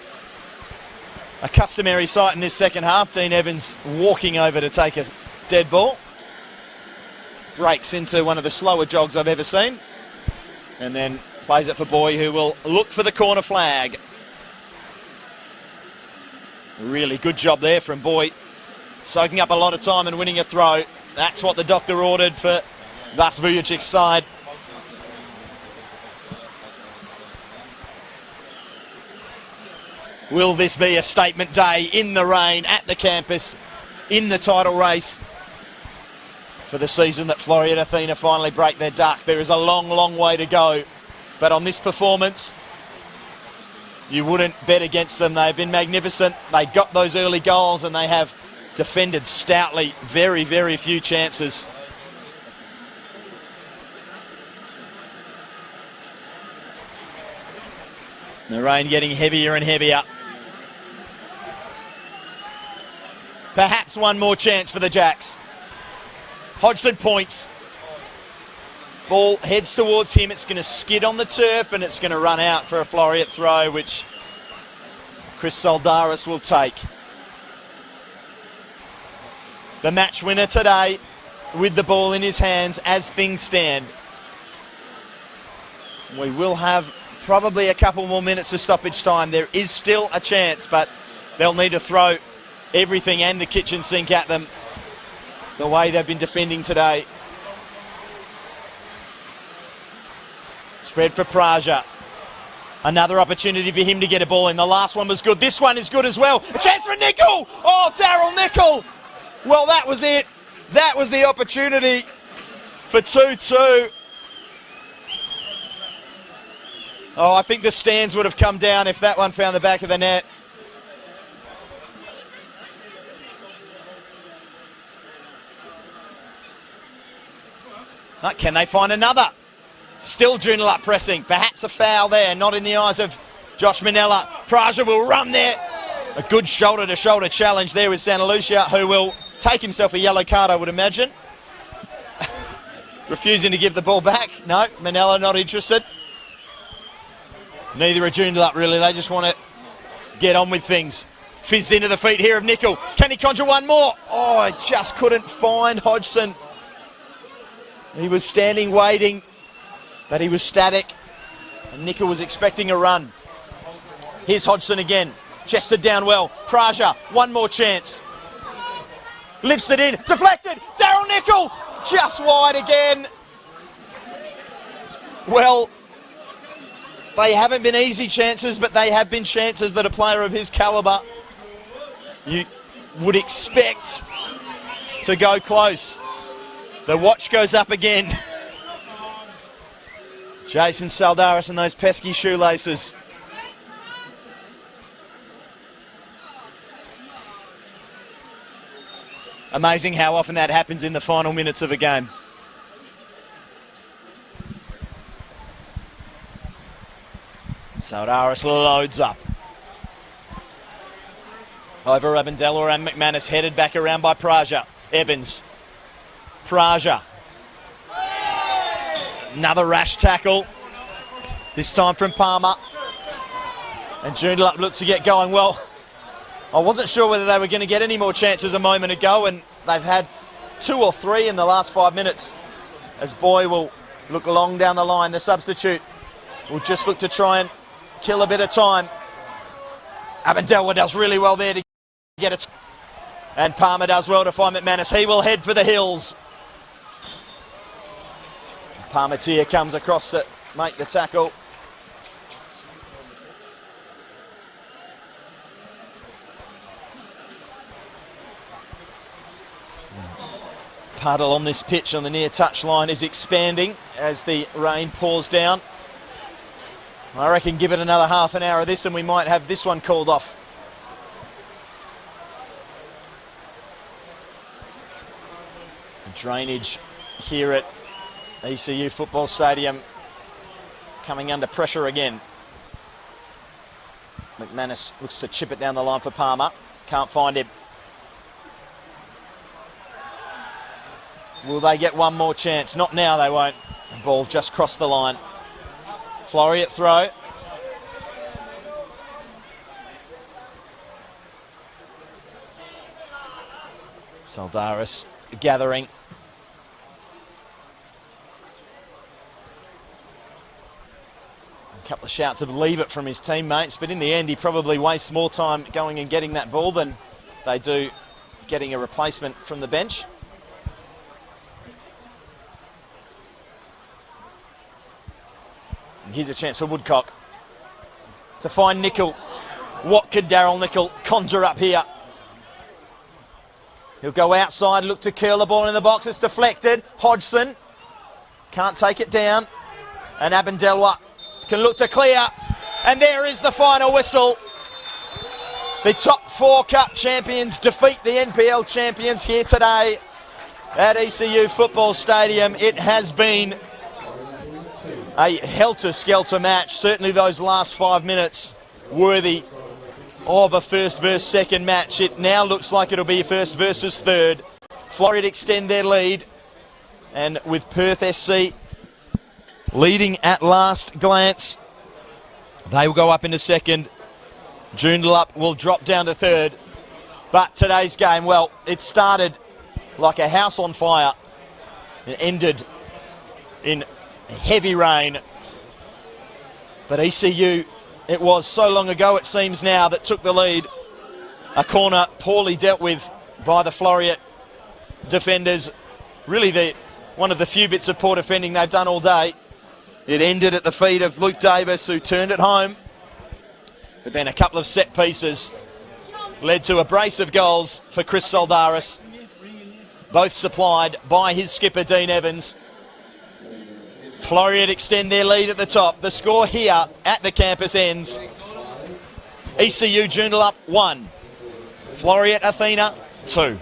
a customary sight in this second half, Dean Evans walking over to take a dead ball. Breaks into one of the slower jogs I've ever seen. And then plays it for Boy, who will look for the corner flag. Really good job there from Boy. Soaking up a lot of time and winning a throw. That's what the doctor ordered for Vas Vujicic's side. Will this be a statement day in the rain at the campus in the title race for the season that Floreat Athena finally break their duck? There is a long, long way to go. But on this performance, you wouldn't bet against them. They've been magnificent. They got those early goals and they have defended stoutly. Very, very few chances. The rain getting heavier and heavier. Perhaps one more chance for the Jacks. Hodgson points. Ball heads towards him. It's going to skid on the turf and it's going to run out for a Floreat throw, which Chris Soldaris will take. The match winner today with the ball in his hands as things stand. We will have probably a couple more minutes of stoppage time. There is still a chance, but they'll need to throw everything and the kitchen sink at them the way they've been defending today. Spread for Praja. Another opportunity for him to get a ball in. The last one was good. This one is good as well. A chance for Nickel. Oh, Daryl Nickel. Well, that was it. That was the opportunity for 2-2. Oh, I think the stands would have come down if that one found the back of the net. But can they find another? Still Joondalup pressing. Perhaps a foul there, not in the eyes of Josh Minella. Praja will run there. A good shoulder-to-shoulder challenge there with Santa Lucia, who will take himself a yellow card, I would imagine. Refusing to give the ball back. No, Minella not interested. Neither are Joondalup, really. They just want to get on with things. Fizzed into the feet here of Nickel. Can he conjure one more? Oh, I just couldn't find Hodgson. He was standing waiting, but he was static. And Nickel was expecting a run. Here's Hodgson again. Chested down well. Praja, one more chance. Lifts it in. Deflected. Daryl Nickel. Just wide again. Well, they haven't been easy chances, but they have been chances that a player of his calibre you would expect to go close. The watch goes up again. Jason Saldaris and those pesky shoelaces. Amazing how often that happens in the final minutes of a game. Saldaris loads up. Over Abendella and McManus, headed back around by Praja. Evans. Praja. Another rash tackle. This time from Palmer. And Joondalup looked to get going. Well, I wasn't sure whether they were going to get any more chances a moment ago, and they've had 2 or 3 in the last 5 minutes. As Boy will look long down the line, the substitute will just look to try and kill a bit of time. Abendel does really well there to get it. And Palmer does well to find McManus. He will head for the hills. Palmetier comes across to make the tackle. Puddle on this pitch on the near touchline is expanding as the rain pours down. I reckon give it another half an hour of this and we might have this one called off. Drainage here at ECU Football Stadium coming under pressure again. McManus looks to chip it down the line for Palmer. Can't find him. Will they get one more chance? Not now, they won't. The ball just crossed the line. Floreat throw. Saldaris gathering. A couple of shouts of leave it from his teammates, but in the end he probably wastes more time going and getting that ball than they do getting a replacement from the bench. And here's a chance for Woodcock to find Nickel. What could Daryl Nickel conjure up here? He'll go outside, look to curl the ball in the box. It's deflected. Hodgson can't take it down. And Abendelwa can look to clear. And there is the final whistle. The top 4 cup champions defeat the NPL champions here today at ECU Football Stadium. It has been a helter-skelter match. Certainly those last 5 minutes worthy of a first versus second match. It now looks like it'll be first versus third. Floreat extend their lead, and with Perth SC leading at last glance, they will go up into second. Joondalup will drop down to third. But today's game, well, it started like a house on fire. It ended in heavy rain. But ECU, it was so long ago it seems now, that took the lead. A corner poorly dealt with by the Floreat defenders. Really one of the few bits of poor defending they've done all day. It ended at the feet of Luke Davis, who turned it home. But then a couple of set pieces led to a brace of goals for Chris Soldaris, both supplied by his skipper Dean Evans. Floreat extend their lead at the top. The score here at the campus ends ECU Joondalup 1, Floreat Athena 2.